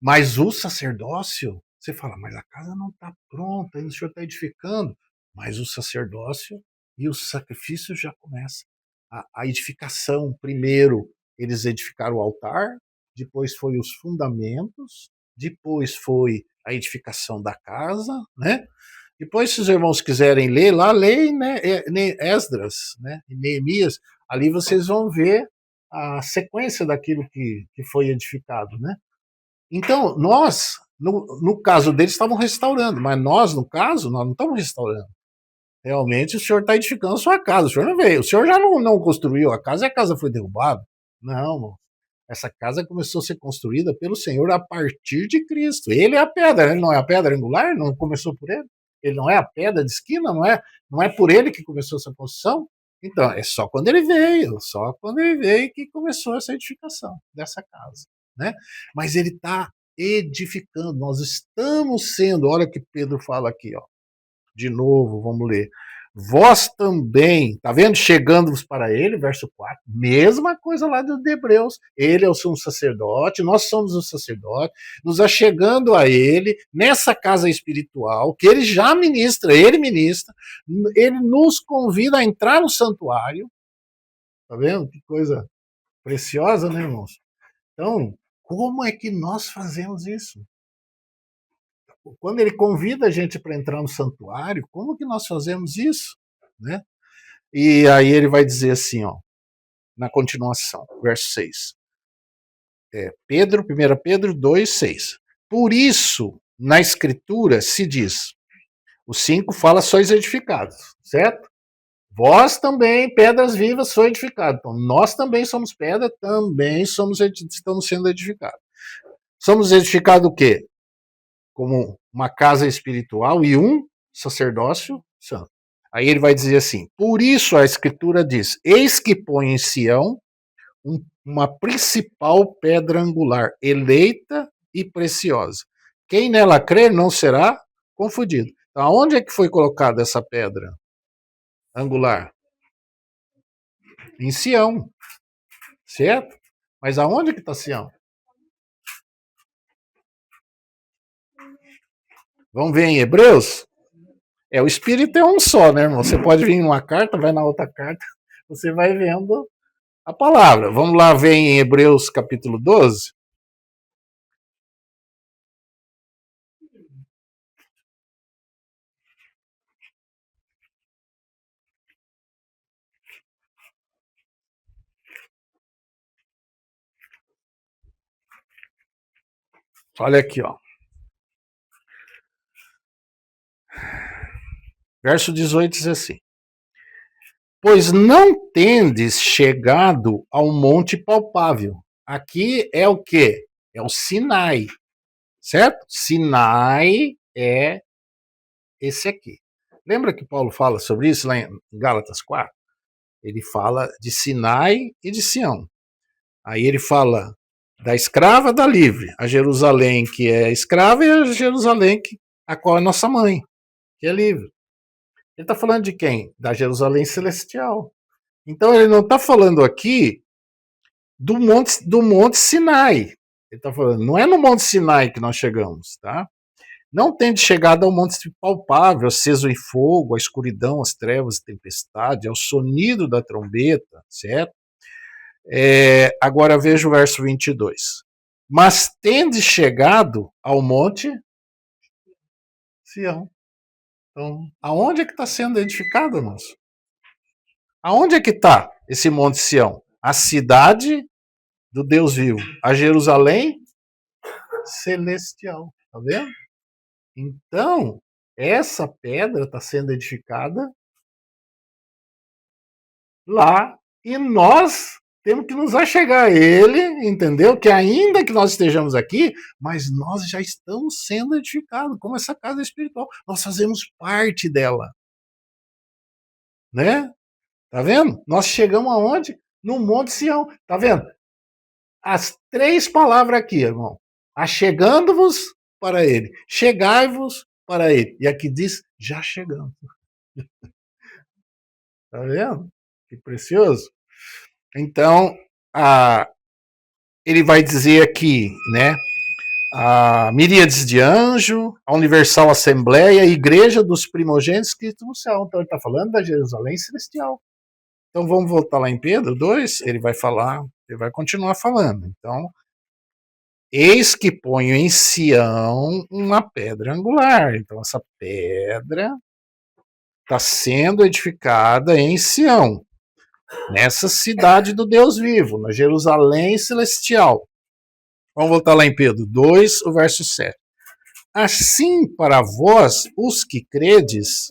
Mas o sacerdócio, você fala, mas a casa não está pronta, ainda o senhor está edificando. Mas o sacerdócio e o sacrifício já começam. A edificação, primeiro, eles edificaram o altar, depois foi os fundamentos, depois foi a edificação da casa, né? Depois, se os irmãos quiserem ler lá, leem, né, Esdras, né, e Neemias, ali vocês vão ver a sequência daquilo que foi edificado, né? Então, nós, no caso deles, estavam restaurando, mas nós, no caso, nós não estamos restaurando. Realmente, o senhor está edificando a sua casa, o senhor não veio, o senhor já não construiu a casa e a casa foi derrubada. Não, irmão. Essa casa começou a ser construída pelo Senhor a partir de Cristo. Ele é a pedra, ele não é a pedra angular, não começou por ele. Ele não é a pedra de esquina, não é por ele que começou essa construção. Então, é só quando ele veio que começou essa edificação dessa casa, né? Mas ele está edificando, nós estamos sendo, olha o que Pedro fala aqui, ó. De novo, vamos ler. Vós também, tá vendo? Chegando-vos para ele, verso 4, mesma coisa lá do Hebreus. Ele é o sumo sacerdote, nós somos o sacerdote, nos achegando a ele, nessa casa espiritual, que ele já ministra, ele nos convida a entrar no santuário. Tá vendo? Que coisa preciosa, né, irmãos? Então, como é que nós fazemos isso? Quando ele convida a gente para entrar no santuário, como que nós fazemos isso? Né? E aí ele vai dizer assim, ó, na continuação, verso 6. Pedro, 1 Pedro 2, 6. Por isso, na escritura se diz, o 5 fala, sois edificados, certo? Vós também, pedras vivas, sois edificados. Então, nós também somos pedra, também estamos sendo edificados. Somos edificados o quê? Como uma casa espiritual e um sacerdócio santo. Aí ele vai dizer assim: por isso a escritura diz: eis que põe em Sião uma principal pedra angular, eleita e preciosa. Quem nela crer não será confundido. Então, aonde é que foi colocada essa pedra angular? Em Sião, certo? Mas aonde que está Sião? Vamos ver em Hebreus? O Espírito é um só, né, irmão? Você pode vir em uma carta, vai na outra carta, você vai vendo a palavra. Vamos lá ver em Hebreus capítulo 12. Olha aqui, ó. Verso 18 diz assim: pois não tendes chegado ao monte palpável. Aqui é o quê? É o Sinai, certo? Sinai é esse aqui. Lembra que Paulo fala sobre isso lá em Gálatas 4? Ele fala de Sinai e de Sião. Aí ele fala da escrava, da livre. A Jerusalém que é escrava e a Jerusalém a qual é nossa mãe, que é livre. Ele está falando de quem? Da Jerusalém celestial. Então ele não está falando aqui do monte Sinai. Ele está falando, não é no Monte Sinai que nós chegamos, tá? Não tende chegado ao monte palpável, aceso em fogo, a escuridão, as trevas, a tempestade, ao sonido da trombeta, certo? Agora veja o verso 22. Mas tende chegado ao monte Sião. Então, aonde é que está sendo edificado, irmãos? Aonde é que está esse monte Sião? A cidade do Deus vivo, a Jerusalém celestial, tá vendo? Então, essa pedra está sendo edificada lá e nós temos que nos achegar a ele, entendeu? Que ainda que nós estejamos aqui, mas nós já estamos sendo edificados, como essa casa espiritual. Nós fazemos parte dela, né? Tá vendo? Nós chegamos aonde? No Monte Sião. Tá vendo? As 3 palavras aqui, irmão. Achegando-vos para ele. Chegai-vos para ele. E aqui diz, já chegamos. Tá vendo? Que precioso. Então, ele vai dizer aqui, né? A miríades de anjo, a universal assembleia, a igreja dos primogênitos Cristo no céu. Então ele está falando da Jerusalém celestial. Então vamos voltar lá em Pedro 2, ele vai falar, ele vai continuar falando. Então, eis que ponho em Sião uma pedra angular. Então essa pedra está sendo edificada em Sião, nessa cidade do Deus vivo, na Jerusalém celestial. Vamos voltar lá em Pedro 2, o verso 7. Assim, para vós, os que credes,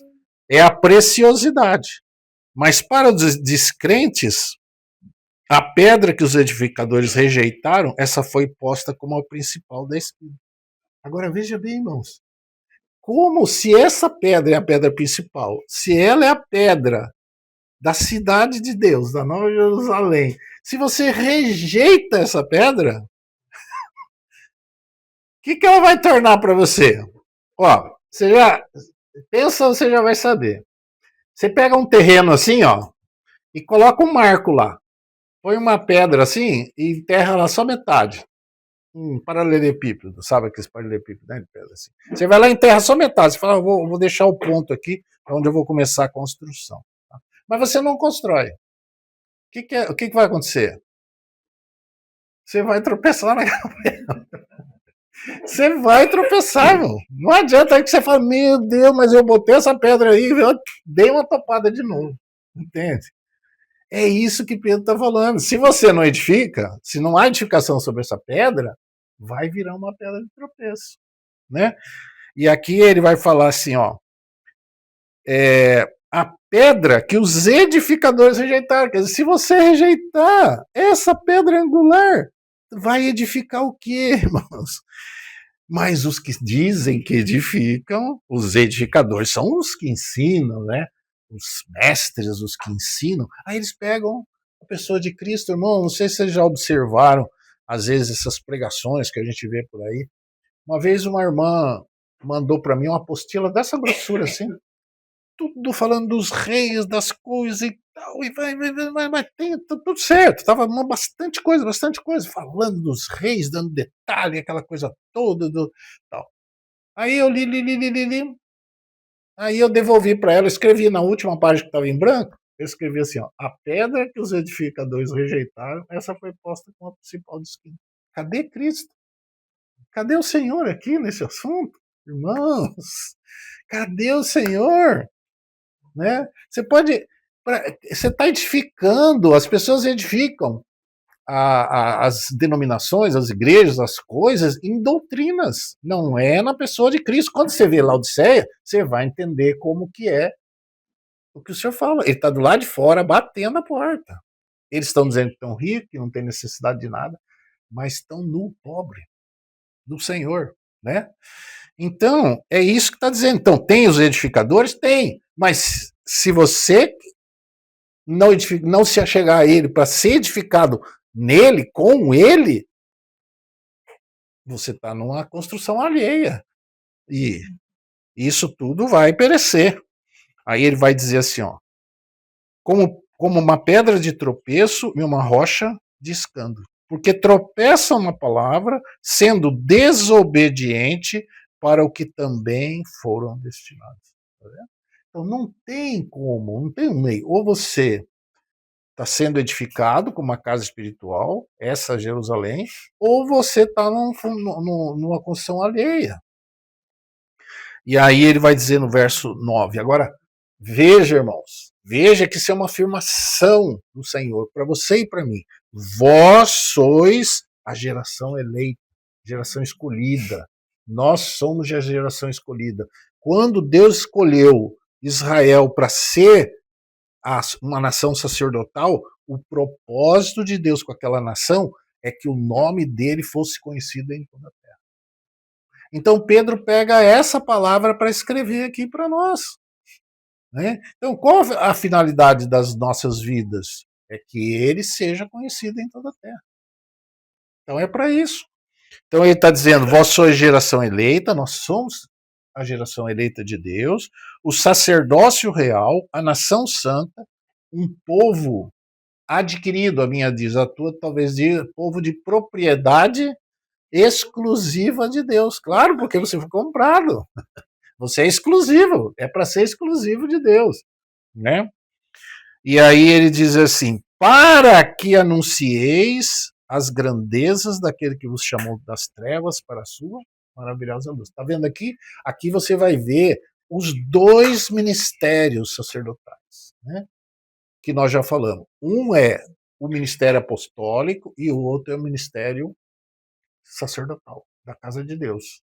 é a preciosidade. Mas para os descrentes, a pedra que os edificadores rejeitaram, essa foi posta como a principal da esquina. Agora veja bem, irmãos. Como se essa pedra é a pedra principal, se ela é a pedra da cidade de Deus, da Nova Jerusalém, se você rejeita essa pedra, o que ela vai tornar para você? Ó, você já pensa, você já vai saber. Você pega um terreno assim, ó, e coloca um marco lá. Põe uma pedra assim e enterra lá só metade. Um paralelepípedo, sabe aqueles paralelepípedos, né? De pedra assim. Você vai lá e enterra só metade. Você fala, vou deixar o ponto aqui, onde eu vou começar a construção. Tá? Mas você não constrói. O que vai acontecer? Você vai tropeçar na pedra. Você vai tropeçar, irmão. Não adianta aí que você fala, meu Deus, mas eu botei essa pedra aí, eu dei uma topada de novo. Entende? É isso que Pedro está falando. Se você não edifica, se não há edificação sobre essa pedra, vai virar uma pedra de tropeço, né? E aqui ele vai falar assim, ó, a pedra que os edificadores rejeitaram. Quer dizer, se você rejeitar essa pedra angular, vai edificar o quê, irmãos? Mas os que dizem que edificam, os edificadores, são os que ensinam, né? Os mestres, os que ensinam. Aí eles pegam a pessoa de Cristo, irmão. Não sei se vocês já observaram, às vezes, essas pregações que a gente vê por aí. Uma vez uma irmã mandou para mim uma apostila dessa grossura, assim, tudo falando dos reis, das coisas e tal, e vai tem tudo certo, tava bastante coisa, falando dos reis, dando detalhe, aquela coisa toda, tal. Aí eu li, aí eu devolvi para ela, escrevi na última página que estava em branco, eu escrevi assim, ó, a pedra que os edificadores rejeitaram, essa foi posta como a principal de esquina. Cadê Cristo? Cadê o Senhor aqui nesse assunto? Irmãos, cadê o Senhor? Né? Você está edificando, as pessoas edificam as denominações, as igrejas, as coisas em doutrinas, não é na pessoa de Cristo. Quando você vê Laodiceia, você vai entender como que é o que o senhor fala. Ele está do lado de fora, batendo a porta. Eles estão dizendo que estão ricos, que não tem necessidade de nada, mas estão no pobre do Senhor, né? Então, é isso que está dizendo. Então, tem os edificadores? Tem. Mas se você não se achegar a ele para ser edificado nele, com ele, você está numa construção alheia. E isso tudo vai perecer. Aí ele vai dizer assim, ó, como uma pedra de tropeço e uma rocha de escândalo. Porque tropeçam na palavra, sendo desobediente para o que também foram destinados. Tá vendo? Então não tem como, não tem um meio. Ou você está sendo edificado como uma casa espiritual, essa Jerusalém, ou você está numa construção alheia. E aí ele vai dizer no verso 9, agora, veja, irmãos, veja que isso é uma afirmação do Senhor para você e para mim. Vós sois a geração eleita, geração escolhida. Nós somos a geração escolhida. quando Deus escolheu Israel para ser uma nação sacerdotal, o propósito de Deus com aquela nação é que o nome dele fosse conhecido em toda a terra. Então Pedro pega essa palavra para escrever aqui para nós. Né? Então, qual a finalidade das nossas vidas? É que ele seja conhecido em toda a terra. Então é para isso. Então ele está dizendo, vós sois geração eleita, nós somos a geração eleita de Deus, o sacerdócio real, a nação santa, um povo adquirido, a minha diz, a tua talvez diga, povo de propriedade exclusiva de Deus. Claro, porque você foi comprado. Você é exclusivo, é para ser exclusivo de Deus, né? E aí ele diz assim, para que anuncieis as grandezas daquele que vos chamou das trevas para a sua maravilhosa luz. Está vendo aqui? Aqui você vai ver os dois ministérios sacerdotais, né? Que nós já falamos. Um é o ministério apostólico e o outro é o ministério sacerdotal, da casa de Deus.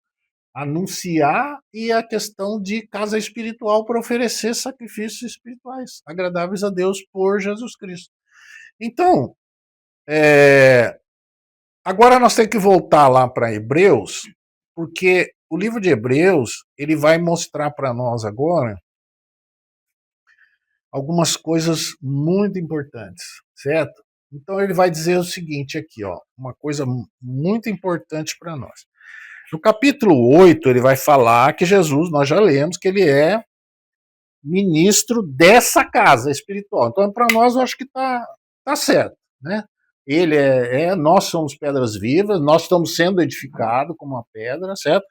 Anunciar e a questão de casa espiritual para oferecer sacrifícios espirituais, agradáveis a Deus por Jesus Cristo. Então, agora nós temos que voltar lá para Hebreus, porque o livro de Hebreus ele vai mostrar para nós agora algumas coisas muito importantes, certo? Então ele vai dizer o seguinte aqui, ó, uma coisa muito importante para nós. No capítulo 8, ele vai falar que Jesus, nós já lemos, que ele é ministro dessa casa espiritual. Então, para nós, eu acho que tá certo, né? Ele nós somos pedras vivas, nós estamos sendo edificados como uma pedra, certo?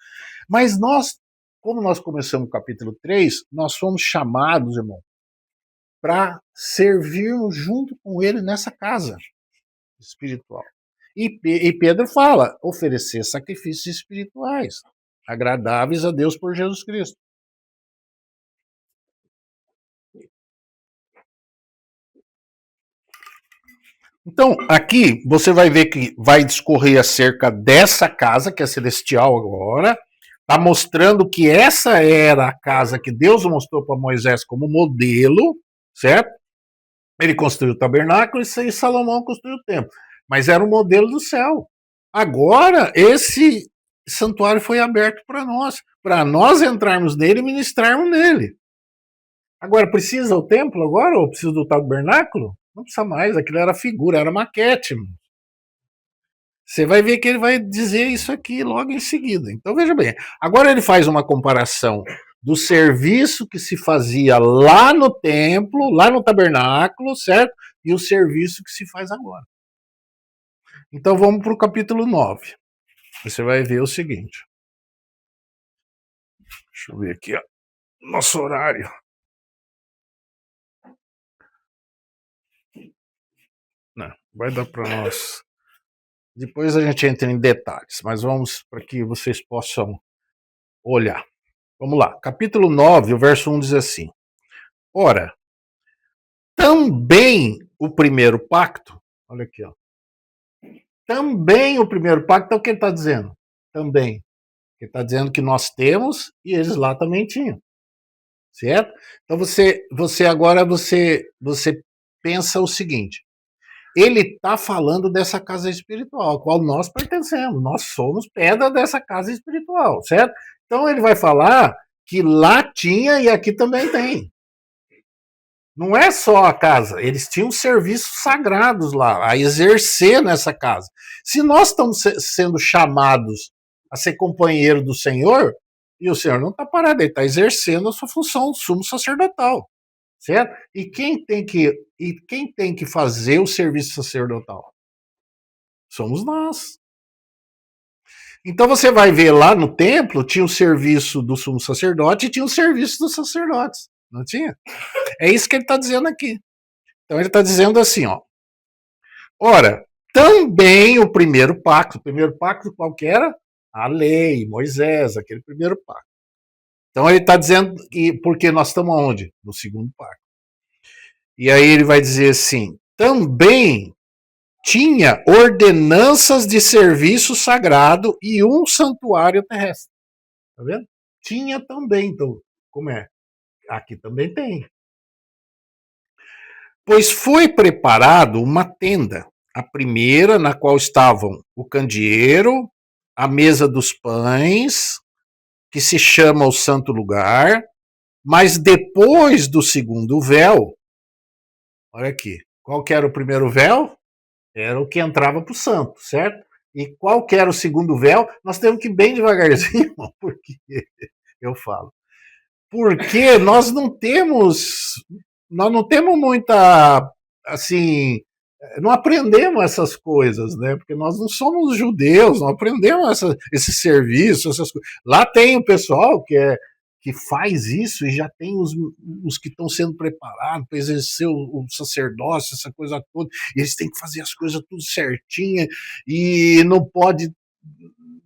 Mas nós, como nós começamos o capítulo 3, nós fomos chamados, irmão, para servirmos junto com ele nessa casa espiritual. E Pedro fala, oferecer sacrifícios espirituais, agradáveis a Deus por Jesus Cristo. Então, aqui você vai ver que vai discorrer acerca dessa casa, que é celestial agora, está mostrando que essa era a casa que Deus mostrou para Moisés como modelo, certo? Ele construiu o tabernáculo e Salomão construiu o templo. Mas era o modelo do céu. Agora, esse santuário foi aberto para nós entrarmos nele e ministrarmos nele. Agora, precisa o templo agora ou precisa do tabernáculo? Não precisa mais, aquilo era figura, era maquete. Você vai ver que ele vai dizer isso aqui logo em seguida. Então, veja bem. Agora ele faz uma comparação do serviço que se fazia lá no templo, lá no tabernáculo, certo? E o serviço que se faz agora. Então, vamos para o capítulo 9. Você vai ver o seguinte. Deixa eu ver aqui, ó. Nosso horário. Não, vai dar para nós. Depois a gente entra em detalhes, mas vamos para que vocês possam olhar. Vamos lá. Capítulo 9, o verso 1 diz assim: ora, também o primeiro pacto, olha aqui, ó. Também o primeiro pacto é o que ele está dizendo. Também. Ele está dizendo que nós temos e eles lá também tinham. Certo? Então você agora pensa o seguinte: ele está falando dessa casa espiritual, a qual nós pertencemos. Nós somos pedra dessa casa espiritual, certo? Então ele vai falar que lá tinha e aqui também tem. Não é só a casa, eles tinham serviços sagrados lá, a exercer nessa casa. Se nós estamos sendo chamados a ser companheiro do Senhor, e o Senhor não está parado, ele está exercendo a sua função sumo sacerdotal, certo? E quem tem que fazer o serviço sacerdotal? Somos nós. Então você vai ver lá no templo, tinha o serviço do sumo sacerdote e tinha o serviço dos sacerdotes, não tinha? É isso que ele está dizendo aqui. Então ele está dizendo assim, ó. Ora, também o primeiro pacto qual que era? A lei, Moisés, aquele primeiro pacto. Então ele está dizendo que porque nós estamos onde? No segundo pacto. E aí ele vai dizer assim, também tinha ordenanças de serviço sagrado e um santuário terrestre. Tá vendo? Tinha também, então, como é? Aqui também tem. Pois foi preparado uma tenda, a primeira na qual estavam o candeeiro, a mesa dos pães, que se chama o santo lugar, mas depois do segundo véu, olha aqui, qual que era o primeiro véu? Era o que entrava para o santo, certo? E qual que era o segundo véu? Nós temos que ir bem devagarzinho, porque eu falo. Porque nós não temos muita, assim, não aprendemos essas coisas, né? Porque nós não somos judeus, não aprendemos esse serviço, essas coisas. Lá tem o pessoal que faz isso e já tem os que estão sendo preparados para exercer o sacerdócio, essa coisa toda. E eles têm que fazer as coisas tudo certinha e não pode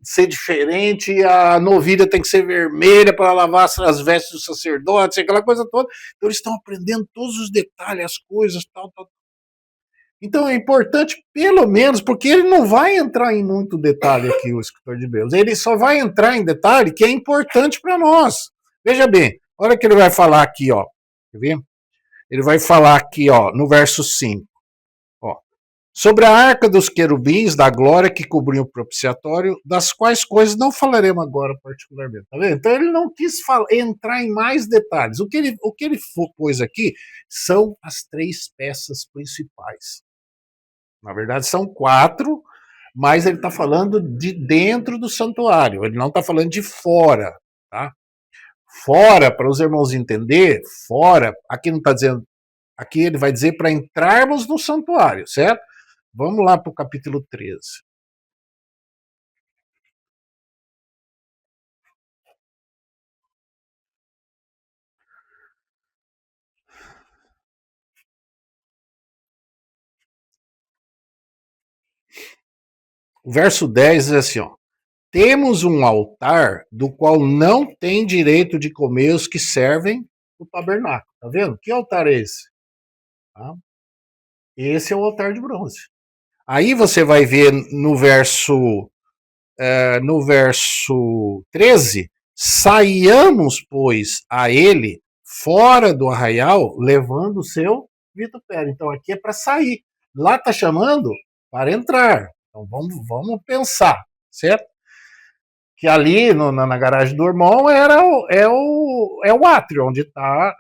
ser diferente, a novilha tem que ser vermelha para lavar as vestes do sacerdote, aquela coisa toda. Então eles estão aprendendo todos os detalhes, as coisas, tal, tal. Então é importante, pelo menos, porque ele não vai entrar em muito detalhe aqui, o escritor de Hebreus. Ele só vai entrar em detalhe que é importante para nós. Veja bem, olha o que ele vai falar aqui, ó. Quer ver? Ele vai falar aqui, ó, no verso 5. Ó. Sobre a arca dos querubins, da glória que cobriu o propiciatório, das quais coisas não falaremos agora particularmente. Tá vendo? Então ele não quis entrar em mais detalhes. O que ele pôs aqui são as três peças principais. Na verdade, são quatro, mas ele está falando de dentro do santuário, ele não está falando de fora. Tá? Fora, para os irmãos entender, fora, aqui não está dizendo, aqui ele vai dizer para entrarmos no santuário, certo? Vamos lá para o capítulo 13. O verso 10 diz assim, ó, temos um altar do qual não tem direito de comer os que servem o tabernáculo. Tá vendo? Que altar é esse? Tá? Esse é o altar de bronze. Aí você vai ver no verso 13, saiamos, pois, a ele fora do arraial, levando o seu vitupério. Então aqui é para sair. Lá está chamando para entrar. Então vamos pensar, certo? Que ali na garagem do irmão é o átrio, onde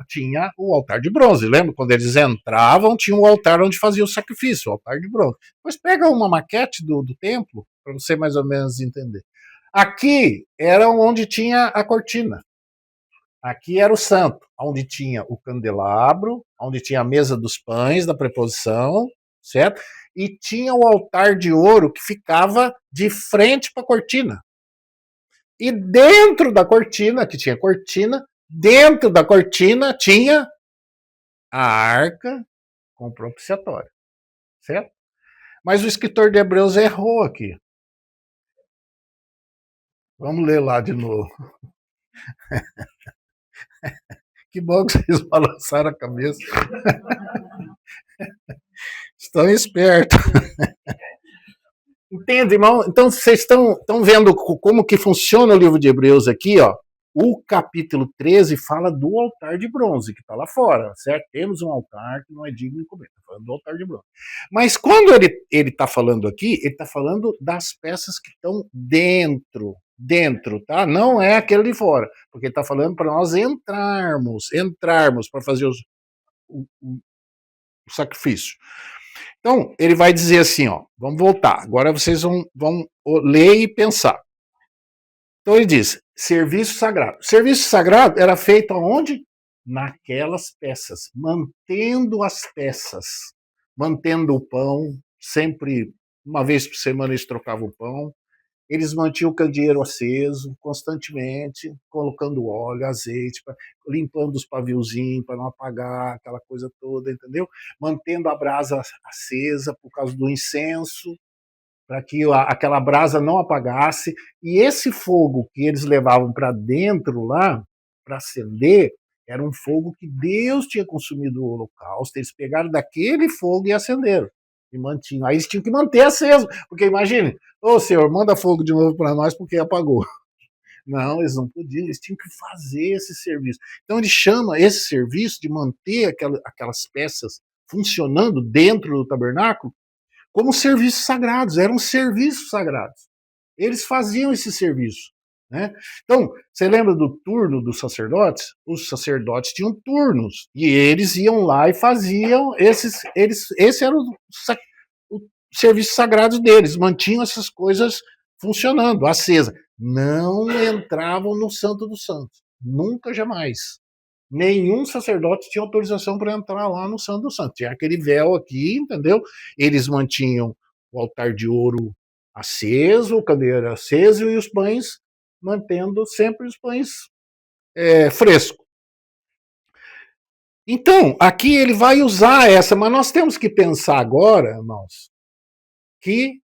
tinha o altar de bronze. Lembra? Quando eles entravam, tinha um altar onde fazia o sacrifício, o altar de bronze. Mas pega uma maquete do templo, para você mais ou menos entender. Aqui era onde tinha a cortina. Aqui era o santo, onde tinha o candelabro, onde tinha a mesa dos pães da preposição, certo? E tinha o altar de ouro que ficava de frente para a cortina. E dentro da cortina, que tinha cortina, dentro da cortina tinha a arca com o propiciatório, certo? Mas o escritor de Hebreus errou aqui. Vamos ler lá de novo. Que bom que vocês balançaram a cabeça. Estão espertos. Entende, irmão? Então vocês estão vendo como que funciona o livro de Hebreus aqui, ó. O capítulo 13 fala do altar de bronze, que está lá fora, certo? Temos um altar que não é digno de comer, está falando do altar de bronze. Mas quando ele está falando aqui, ele está falando das peças que estão dentro, tá? Não é aquele de fora, porque ele está falando para nós entrarmos para fazer o sacrifício. Então, ele vai dizer assim, ó, vamos voltar, agora vocês vão ler e pensar. Então ele diz, serviço sagrado. Serviço sagrado era feito aonde? Naquelas peças, mantendo as peças, mantendo o pão, sempre, uma vez por semana eles trocavam o pão, eles mantinham o candeeiro aceso constantemente, colocando óleo, azeite, limpando os paviozinhos para não apagar, aquela coisa toda, entendeu? Mantendo a brasa acesa por causa do incenso, para que aquela brasa não apagasse. E esse fogo que eles levavam para dentro lá, para acender, era um fogo que Deus tinha consumido o holocausto. Eles pegaram daquele fogo e acenderam. E mantinham. Aí eles tinham que manter aceso, porque imagine, ô Senhor, manda fogo de novo para nós porque apagou. Não, eles não podiam, eles tinham que fazer esse serviço. Então ele chama esse serviço de manter aquelas peças funcionando dentro do tabernáculo como serviços sagrados, eram serviços sagrados. Eles faziam esse serviço. Né? Então, você lembra do turno dos sacerdotes? Os sacerdotes tinham turnos e eles iam lá e faziam esse era o serviço sagrado deles, mantinham essas coisas funcionando, acesa. Não entravam no Santo dos Santos, nunca jamais. Nenhum sacerdote tinha autorização para entrar lá no Santo dos Santos. Tinha aquele véu aqui, entendeu? Eles mantinham o altar de ouro aceso, o candeeiro aceso e os pães mantendo sempre os pães frescos. Então, aqui ele vai usar essa, mas nós temos que pensar agora, irmãos, que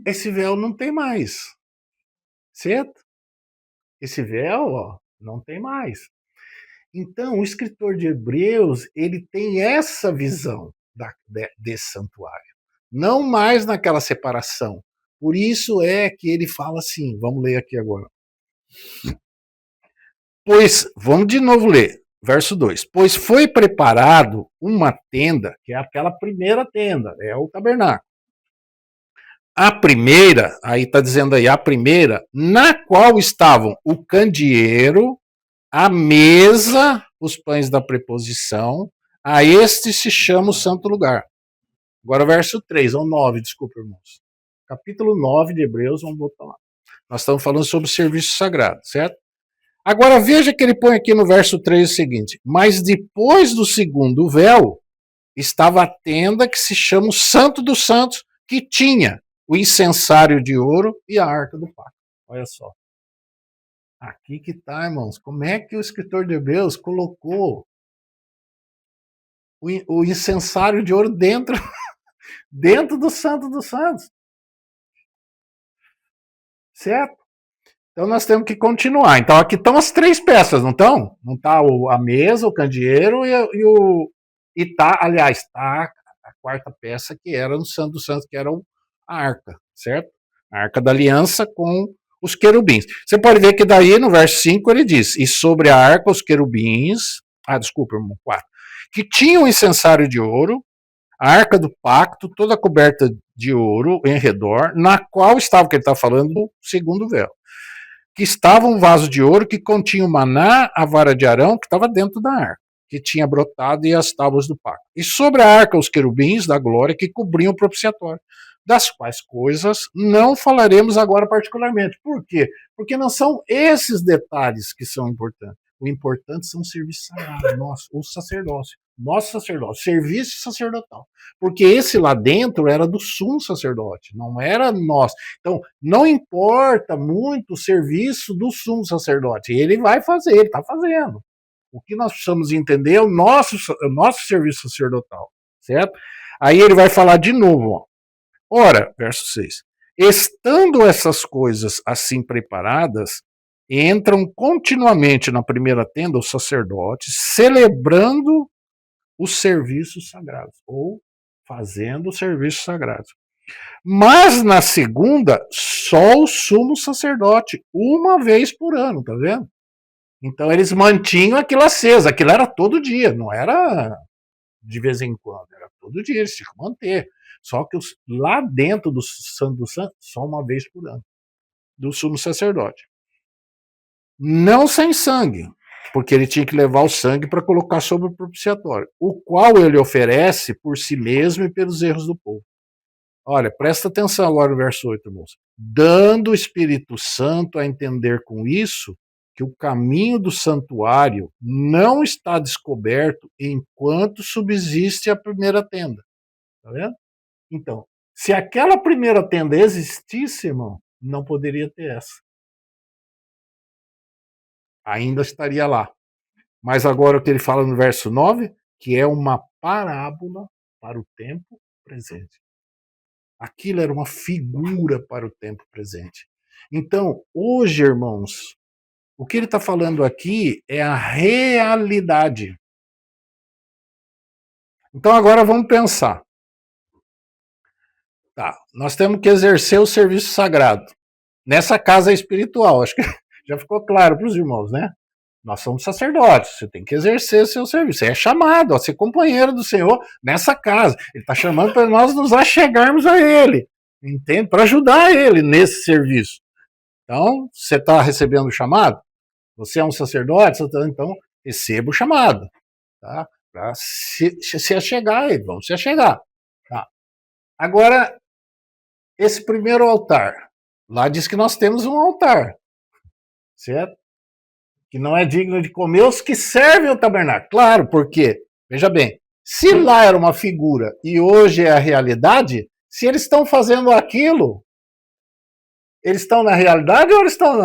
esse véu não tem mais, certo? Esse véu, ó, não tem mais. Então, o escritor de Hebreus, ele tem essa visão desse santuário, não mais naquela separação. Por isso é que ele fala assim, vamos ler aqui agora. Pois, vamos de novo ler, verso 2. Pois foi preparado uma tenda, que é aquela primeira tenda, é o tabernáculo. A primeira, aí está dizendo aí, a primeira, na qual estavam o candeeiro, a mesa, os pães da preposição, a este se chama o santo lugar. Agora verso 3, ou 9, desculpa, irmãos. Capítulo 9 de Hebreus, vamos voltar lá. Nós estamos falando sobre o serviço sagrado, certo? Agora veja que ele põe aqui no verso 3 o seguinte: mas depois do segundo véu, estava a tenda que se chama o Santo dos Santos, que tinha o incensário de ouro e a arca do pacto. Olha só. Aqui que tá, irmãos. Como é que o escritor de Hebreus colocou o incensário de ouro dentro do Santo dos Santos? Certo? Então nós temos que continuar. Então aqui estão as três peças, não estão? Não está a mesa, o candeeiro e tá, aliás, tá a quarta peça que era no Santo dos Santos, que era a arca, certo? A arca da aliança com os querubins. Você pode ver que daí no verso 5 ele diz: e sobre a arca os querubins, desculpa, irmão, 4, que tinham um incensário de ouro, a arca do pacto, toda coberta de ouro em redor, na qual estava, que ele está falando, o segundo véu. Que estava um vaso de ouro que continha o maná, a vara de Arão, que estava dentro da arca, que tinha brotado, e as tábuas do pacto. E sobre a arca, os querubins da glória que cobriam o propiciatório, das quais coisas não falaremos agora particularmente. Por quê? Porque não são esses detalhes que são importantes. O importante são os serviços sagrados, o sacerdócio. Nosso sacerdócio, serviço sacerdotal. Porque esse lá dentro era do sumo sacerdote, não era nosso. Então, não importa muito o serviço do sumo sacerdote. Ele vai fazer, ele está fazendo. O que nós precisamos entender é o nosso serviço sacerdotal, certo? Aí ele vai falar de novo, ó. Ora, verso 6. Estando essas coisas assim preparadas, entram continuamente na primeira tenda os sacerdotes, celebrando os serviços sagrados, ou fazendo os serviços sagrados. Mas na segunda, só o sumo sacerdote, uma vez por ano, tá vendo? Então eles mantinham aquilo aceso, aquilo era todo dia, não era de vez em quando, era todo dia, eles tinham que manter. Só que lá dentro do Santo do Santo, só uma vez por ano, do sumo sacerdote. Não sem sangue, porque ele tinha que levar o sangue para colocar sobre o propiciatório, o qual ele oferece por si mesmo e pelos erros do povo. Olha, presta atenção agora no verso 8, irmãos. Dando o Espírito Santo a entender com isso que o caminho do santuário não está descoberto enquanto subsiste a primeira tenda. Tá vendo? Então, se aquela primeira tenda existisse, irmão, não poderia ter essa. Ainda estaria lá. Mas agora o que ele fala no verso 9, que é uma parábola para o tempo presente. Aquilo era uma figura para o tempo presente. Então, hoje, irmãos, o que ele está falando aqui é a realidade. Então, agora vamos pensar. Tá, nós temos que exercer o serviço sagrado. nessa casa espiritual. Acho que já ficou claro para os irmãos, né? Nós somos sacerdotes, você tem que exercer seu serviço. Você é chamado a ser companheiro do Senhor nessa casa. Ele está chamando para nós nos achegarmos a Ele, entende? Para ajudar Ele nesse serviço. Então, você está recebendo o chamado? Você é um sacerdote? Então, receba o chamado, tá? Para se achegar a Ele. Vamos se achegar. Tá? Agora, esse primeiro altar. Lá diz que nós temos um altar, certo? Que não é digno de comer os que servem o tabernáculo. Claro, porque, veja bem, se lá era uma figura e hoje é a realidade, se eles estão fazendo aquilo, eles estão na realidade ou eles estão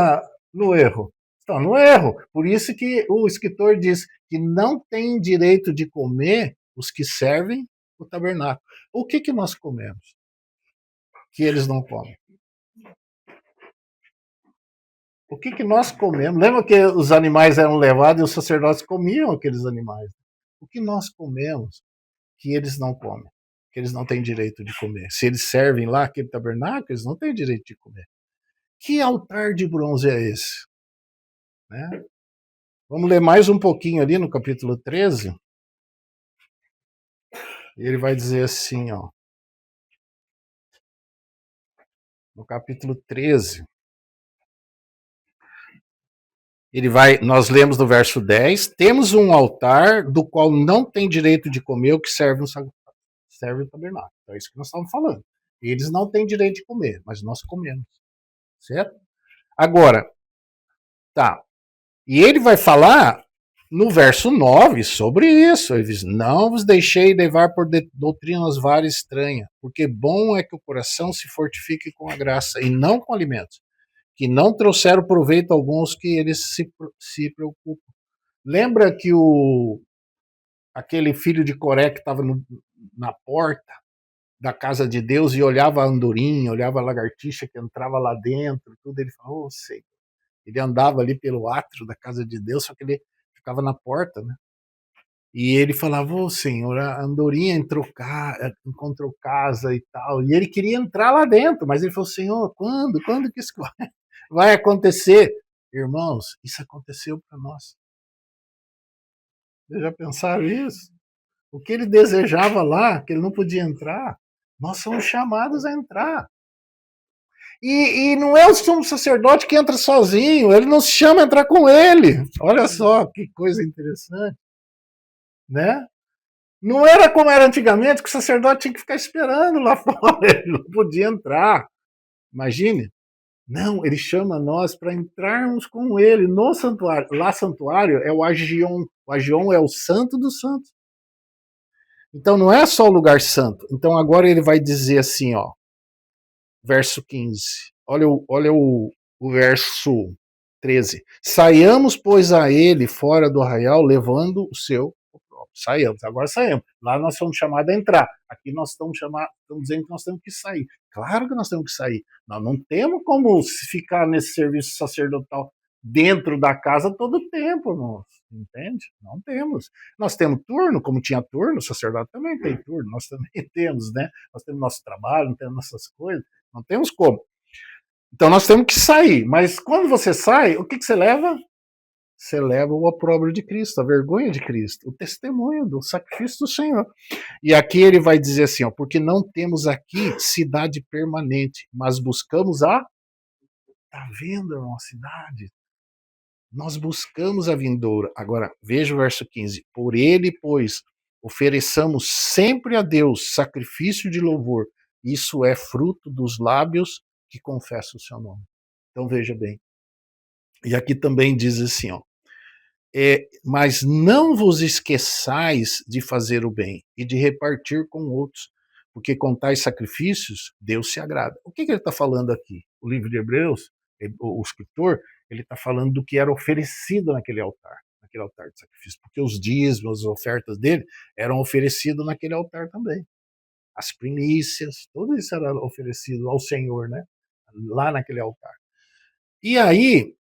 no erro? Estão no erro. Por isso que o escritor diz que não tem direito de comer os que servem o tabernáculo. O que nós comemos que eles não comem? O que nós comemos? Lembra que os animais eram levados e os sacerdotes comiam aqueles animais? O que nós comemos que eles não comem? Que eles não têm direito de comer. Se eles servem lá aquele tabernáculo, eles não têm direito de comer. Que altar de bronze é esse? Né? Vamos ler mais um pouquinho ali no capítulo 13. Ele vai dizer assim, ó. No capítulo 13. Nós lemos no verso 10, temos um altar do qual não tem direito de comer o que serve o tabernáculo. Então é isso que nós estamos falando. Eles não têm direito de comer, mas nós comemos. Certo? Agora, tá. E ele vai falar no verso 9 sobre isso. Ele diz: não vos deixei levar por doutrinas várias estranhas, porque bom é que o coração se fortifique com a graça e não com alimentos, que não trouxeram proveito alguns que eles se preocupam. Lembra que aquele filho de Coré que estava na porta da casa de Deus e olhava a andorinha, olhava a lagartixa que entrava lá dentro, tudo, ele falou: oh, sei. Ele andava ali pelo átrio da casa de Deus, só que ele ficava na porta, né? E ele falava: ô Senhor, a andorinha encontrou casa e tal. E ele queria entrar lá dentro, mas ele falou: Senhor, quando? Quando que isso vai acontecer? Irmãos, isso aconteceu para nós. Vocês já pensaram isso? O que ele desejava lá, que ele não podia entrar, nós somos chamados a entrar. E não é o sumo sacerdote que entra sozinho, ele nos chama a entrar com ele. Olha só que coisa interessante, né? Não era como era antigamente, que o sacerdote tinha que ficar esperando lá fora, ele não podia entrar. Imagine. Não, ele chama nós para entrarmos com ele no santuário. Lá, santuário é o agion. O agion é o santo dos santos. Então não é só o lugar santo. Então agora ele vai dizer assim, ó, verso 15. Olha o verso 13. Saiamos, pois, a ele fora do arraial, levando o seu próprio. Saiamos, agora saímos. Lá nós somos chamados a entrar. Aqui nós estamos dizendo que nós temos que sair. Claro que nós temos que sair. Nós não temos como ficar nesse serviço sacerdotal dentro da casa todo o tempo, irmãos. Entende? Não temos. Nós temos turno, como tinha turno, o sacerdote também tem turno, nós também temos, né? Nós temos nosso trabalho, temos nossas coisas, não temos como. Então nós temos que sair. Mas quando você sai, o que você leva? Você leva o opróbrio de Cristo, a vergonha de Cristo, o testemunho do sacrifício do Senhor. E aqui ele vai dizer assim, ó, porque não temos aqui cidade permanente, mas buscamos a... Tá vendo, irmão, a cidade? Nós buscamos a vindoura. Agora, veja o verso 15. Por ele, pois, ofereçamos sempre a Deus sacrifício de louvor. Isso é fruto dos lábios que confessam o seu nome. Então veja bem. E aqui também diz assim, ó. Mas não vos esqueçais de fazer o bem e de repartir com outros, porque com tais sacrifícios Deus se agrada. O que ele está falando aqui? O livro de Hebreus, o escritor, ele está falando do que era oferecido naquele altar de sacrifício, porque os dízimos, as ofertas dele eram oferecidos naquele altar também. As primícias, tudo isso era oferecido ao Senhor, né? Lá naquele altar. E aí,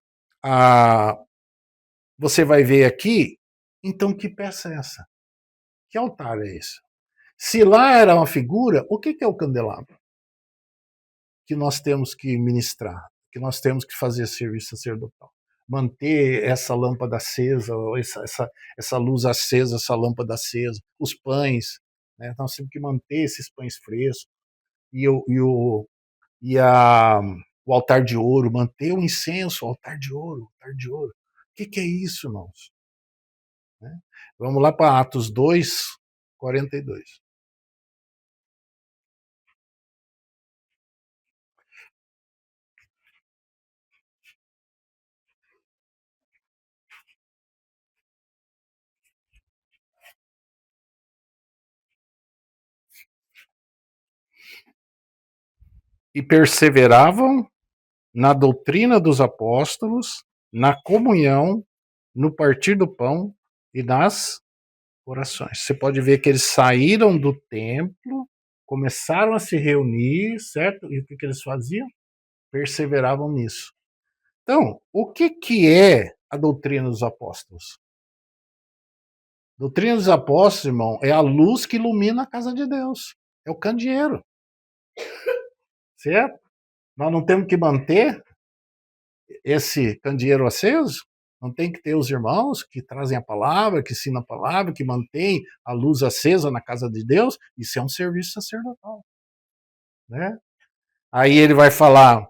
você vai ver aqui, então que peça é essa? Que altar é esse? Se lá era uma figura, o que é o candelabro? Que nós temos que ministrar. que nós temos que fazer serviço sacerdotal. Manter essa lâmpada acesa, essa luz acesa, essa lâmpada acesa, os pães, né? Nós temos que manter esses pães frescos e e a, o altar de ouro, manter o incenso, o altar de ouro, altar de ouro. O que é isso, irmãos? Né? Vamos lá para Atos 2, 42. E perseveravam na doutrina dos apóstolos, na comunhão, no partir do pão e nas orações. Você pode ver que eles saíram do templo, começaram a se reunir, certo? E o que eles faziam? Perseveravam nisso. Então, o que é a doutrina dos apóstolos? A doutrina dos apóstolos, irmão, é a luz que ilumina a casa de Deus. É o candeeiro, certo? Nós não temos que manter esse candeeiro aceso? Não tem que ter os irmãos que trazem a palavra, que ensinam a palavra, que mantêm a luz acesa na casa de Deus? Isso é um serviço sacerdotal, né? Aí ele vai falar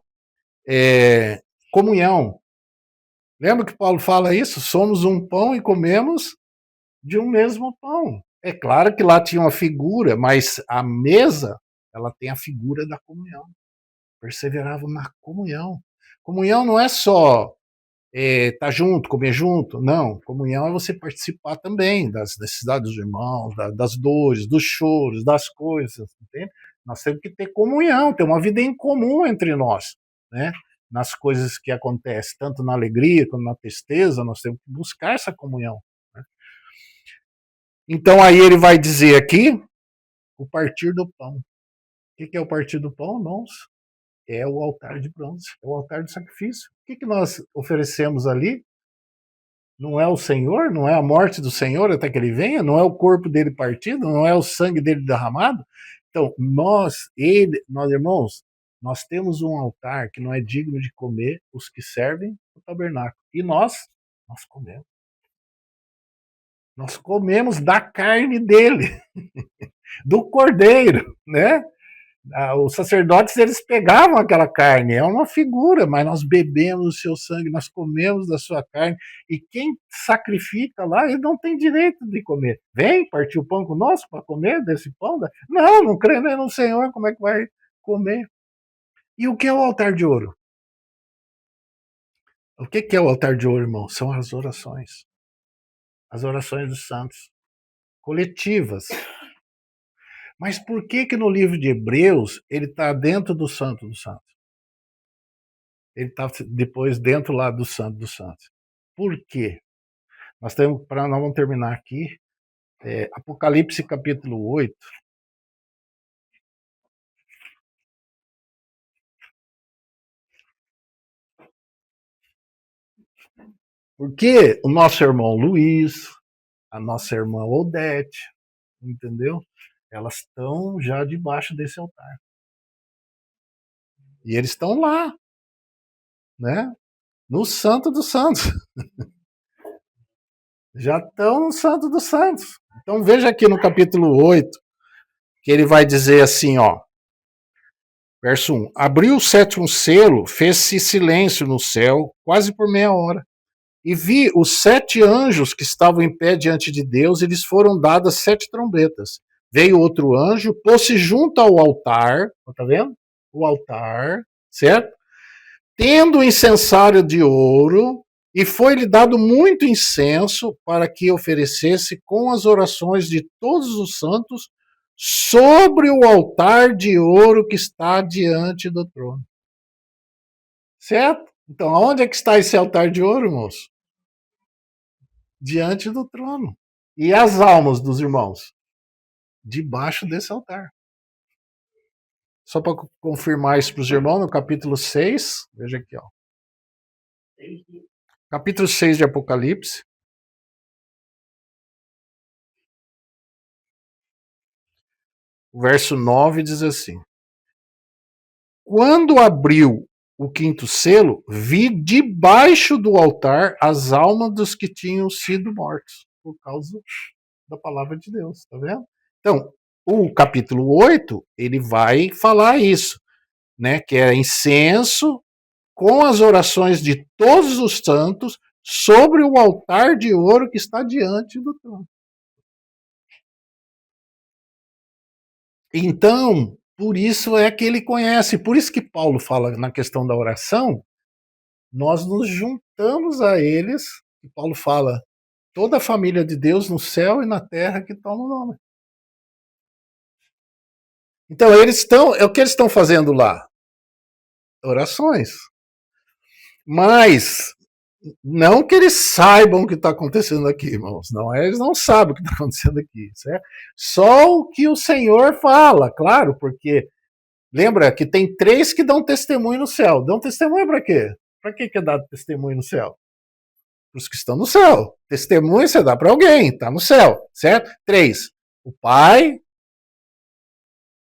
comunhão. Lembra que Paulo fala isso? Somos um pão e comemos de um mesmo pão. É claro que lá tinha uma figura, mas a mesa, ela tem a figura da comunhão. Perseveravam na comunhão. Comunhão não é só tá junto, comer junto. Não, comunhão é você participar também das necessidades dos irmãos, das dores, dos choros, das coisas, entende? Nós temos que ter comunhão, ter uma vida em comum entre nós, né? Nas coisas que acontecem, tanto na alegria quanto na tristeza, nós temos que buscar essa comunhão, né? Então aí ele vai dizer aqui o partir do pão. O que é o partir do pão, irmãos? É o altar de bronze, é o altar de sacrifício. O que nós oferecemos ali? Não é o Senhor? Não é a morte do Senhor até que ele venha? Não é o corpo dele partido? Não é o sangue dele derramado? Então, nós irmãos, nós temos um altar que não é digno de comer os que servem o tabernáculo. E nós comemos. Nós comemos da carne dele, do cordeiro, né? Os sacerdotes, eles pegavam aquela carne, é uma figura, mas nós bebemos o seu sangue, nós comemos da sua carne, e quem sacrifica lá, ele não tem direito de comer. Vem partir o pão conosco para comer desse pão? Não, não crê nem no Senhor, como é que vai comer? E o que é o altar de ouro? O que é o altar de ouro, irmão? São as orações dos santos, coletivas. Mas por que no livro de Hebreus ele está dentro do Santo dos Santos? Ele está depois dentro lá do Santo dos Santos. Por quê? Nós vamos terminar aqui. Apocalipse capítulo 8. Porque o nosso irmão Luiz, a nossa irmã Odete, entendeu? Elas estão já debaixo desse altar. E eles estão lá, né? No Santo dos Santos. Já estão no Santo dos Santos. Então veja aqui no capítulo 8, que ele vai dizer assim, ó. Verso 1. Abriu o sétimo selo, fez-se silêncio no céu, quase por meia hora. E vi os 7 anjos que estavam em pé diante de Deus, e lhes foram dadas 7 trombetas. Veio outro anjo, pôs-se junto ao altar, tá vendo? O altar, certo? Tendo o incensário de ouro, e foi-lhe dado muito incenso para que oferecesse com as orações de todos os santos sobre o altar de ouro que está diante do trono. Certo? Então, aonde é que está esse altar de ouro, irmãos? Diante do trono. E as almas dos irmãos? Debaixo desse altar. Só para confirmar isso para os irmãos, no capítulo 6, veja aqui, ó. Capítulo 6 de Apocalipse. O verso 9 diz assim: Quando abriu o quinto selo, vi debaixo do altar as almas dos que tinham sido mortos por causa da palavra de Deus, tá vendo? Então, o capítulo 8 ele vai falar isso, né, que é incenso com as orações de todos os santos sobre o altar de ouro que está diante do trono. Então, por isso é que ele conhece, por isso que Paulo fala na questão da oração, nós nos juntamos a eles, e Paulo fala, toda a família de Deus no céu e na terra que toma o nome. Então, eles estão, é o que eles estão fazendo lá? Orações. Mas não que eles saibam o que está acontecendo aqui, irmãos. Não, eles não sabem o que está acontecendo aqui. Certo? Só o que o Senhor fala, claro, porque lembra que tem 3 que dão testemunho no céu. Dão testemunho para quê? Para que é dado testemunho no céu? Para os que estão no céu. Testemunho você dá para alguém, está no céu, certo? 3. O Pai,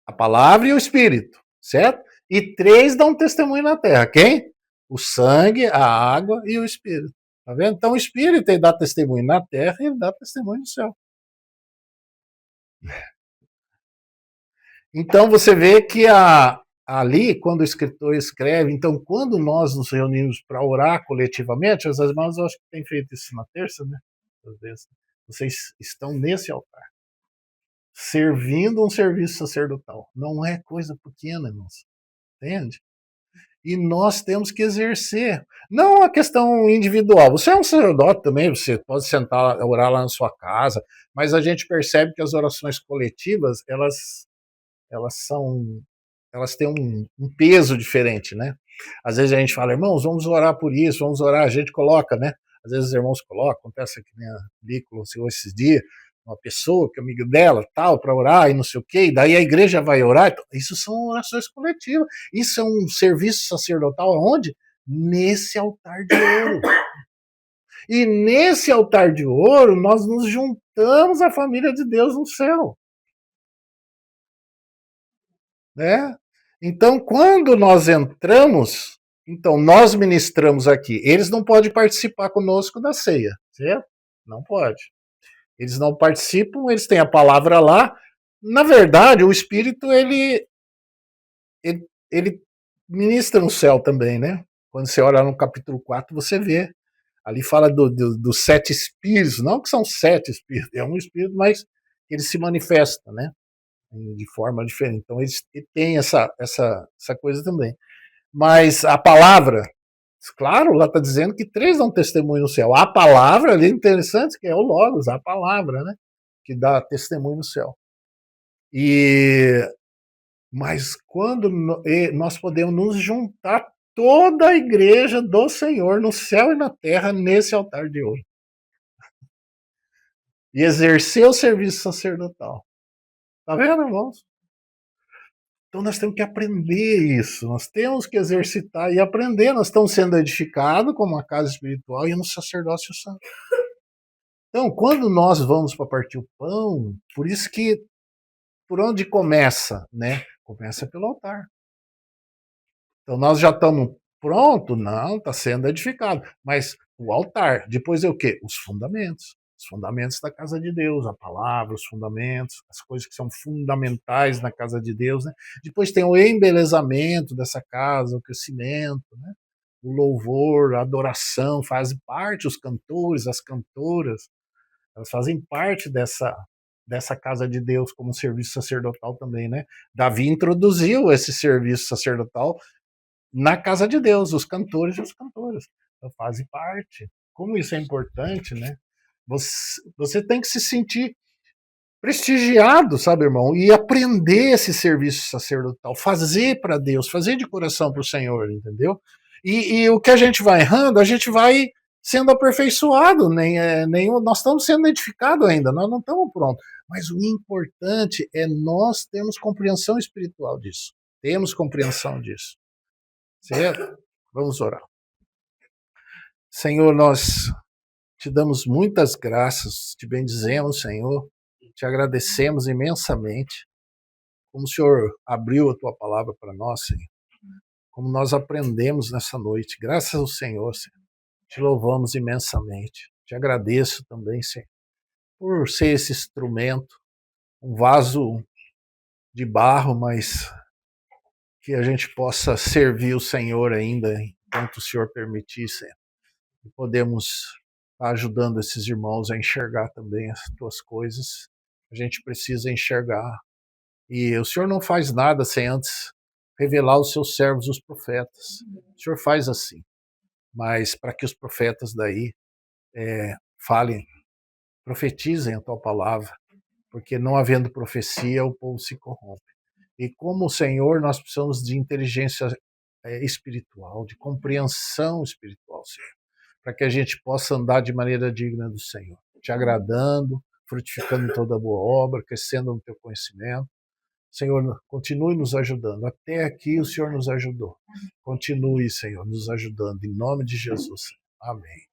a Palavra e o Espírito, certo? E 3 dão testemunho na terra. Quem? O sangue, a água e o Espírito. Tá vendo? Então o Espírito ele dá testemunho na terra e ele dá testemunho no céu. Então você vê que ali, quando o escritor escreve, então quando nós nos reunimos para orar coletivamente, as irmãs eu acho que têm feito isso na terça, né? Às vezes, vocês estão nesse altar, servindo um serviço sacerdotal. Não é coisa pequena, irmãos. Entende? E nós temos que exercer. Não a questão individual. Você é um sacerdote também, você pode sentar, orar lá na sua casa, mas a gente percebe que as orações coletivas, elas elas têm um peso diferente, né? Às vezes a gente fala, irmãos, vamos orar por isso, vamos orar, a gente coloca, né? Às vezes os irmãos colocam, acontece aqui na Nicolas esses dias, uma pessoa que é amiga dela, tal, para orar e não sei o quê, e daí a igreja vai orar. Então, isso são orações coletivas. Isso é um serviço sacerdotal aonde? Nesse altar de ouro. E nesse altar de ouro, nós nos juntamos à família de Deus no céu. Né? Então, quando nós entramos, então nós ministramos aqui. Eles não podem participar conosco da ceia, certo? Não pode. Eles não participam, eles têm a palavra lá. Na verdade, o Espírito ele ministra no céu também, né? Quando você olha no capítulo 4, você vê. Ali fala dos 7 espíritos, não que são 7 espíritos, é um espírito, mas ele se manifesta, né? De forma diferente. Então, eles têm essa coisa também. Mas a palavra, claro, lá está dizendo que 3 dão testemunho no céu. A palavra ali, interessante, que é o Logos, a palavra, né? Que dá testemunho no céu. Mas quando nós podemos nos juntar toda a igreja do Senhor no céu e na terra nesse altar de ouro e exercer o serviço sacerdotal. Tá vendo, irmãos? Então nós temos que aprender isso, nós temos que exercitar e aprender. Nós estamos sendo edificados como uma casa espiritual e no sacerdócio santo. Então, quando nós vamos para partir o pão, por isso que por onde começa, né? Começa pelo altar. Então nós já estamos pronto? Não, está sendo edificado. Mas o altar, depois é o quê? Os fundamentos. Os fundamentos da casa de Deus, a palavra, os fundamentos, as coisas que são fundamentais na casa de Deus, né? Depois tem o embelezamento dessa casa, o crescimento, né? O louvor, a adoração, fazem parte, os cantores, as cantoras, elas fazem parte dessa casa de Deus como serviço sacerdotal também, né? Davi introduziu esse serviço sacerdotal na casa de Deus, os cantores e as cantoras. Então, fazem parte. Como isso é importante, né? Você tem que se sentir prestigiado, sabe, irmão? E aprender esse serviço sacerdotal, fazer para Deus, fazer de coração para o Senhor, entendeu? E o que a gente vai errando, a gente vai sendo aperfeiçoado, nós estamos sendo edificados ainda, nós não estamos prontos. Mas o importante é nós termos compreensão espiritual disso. Temos compreensão disso. Certo? Vamos orar. Senhor, nós te damos muitas graças, te bendizemos, Senhor, te agradecemos imensamente, como o Senhor abriu a tua palavra para nós, Senhor. como nós aprendemos nessa noite. Graças ao Senhor, Senhor. Te louvamos imensamente. Te agradeço também, Senhor, por ser esse instrumento, um vaso de barro, mas que a gente possa servir o Senhor ainda, enquanto o Senhor permitir, Senhor. E podemos estar ajudando esses irmãos a enxergar também as tuas coisas. A gente precisa enxergar. E o Senhor não faz nada sem antes revelar os seus servos, os profetas. O Senhor faz assim. Mas para que os profetas daí falem, profetizem a tua palavra, porque não havendo profecia, o povo se corrompe. E como o Senhor, nós precisamos de inteligência espiritual, de compreensão espiritual, Senhor, para que a gente possa andar de maneira digna do Senhor, te agradando, frutificando em toda boa obra, crescendo no teu conhecimento. Senhor, continue nos ajudando. Até aqui o Senhor nos ajudou. Continue, Senhor, nos ajudando. Em nome de Jesus. Amém.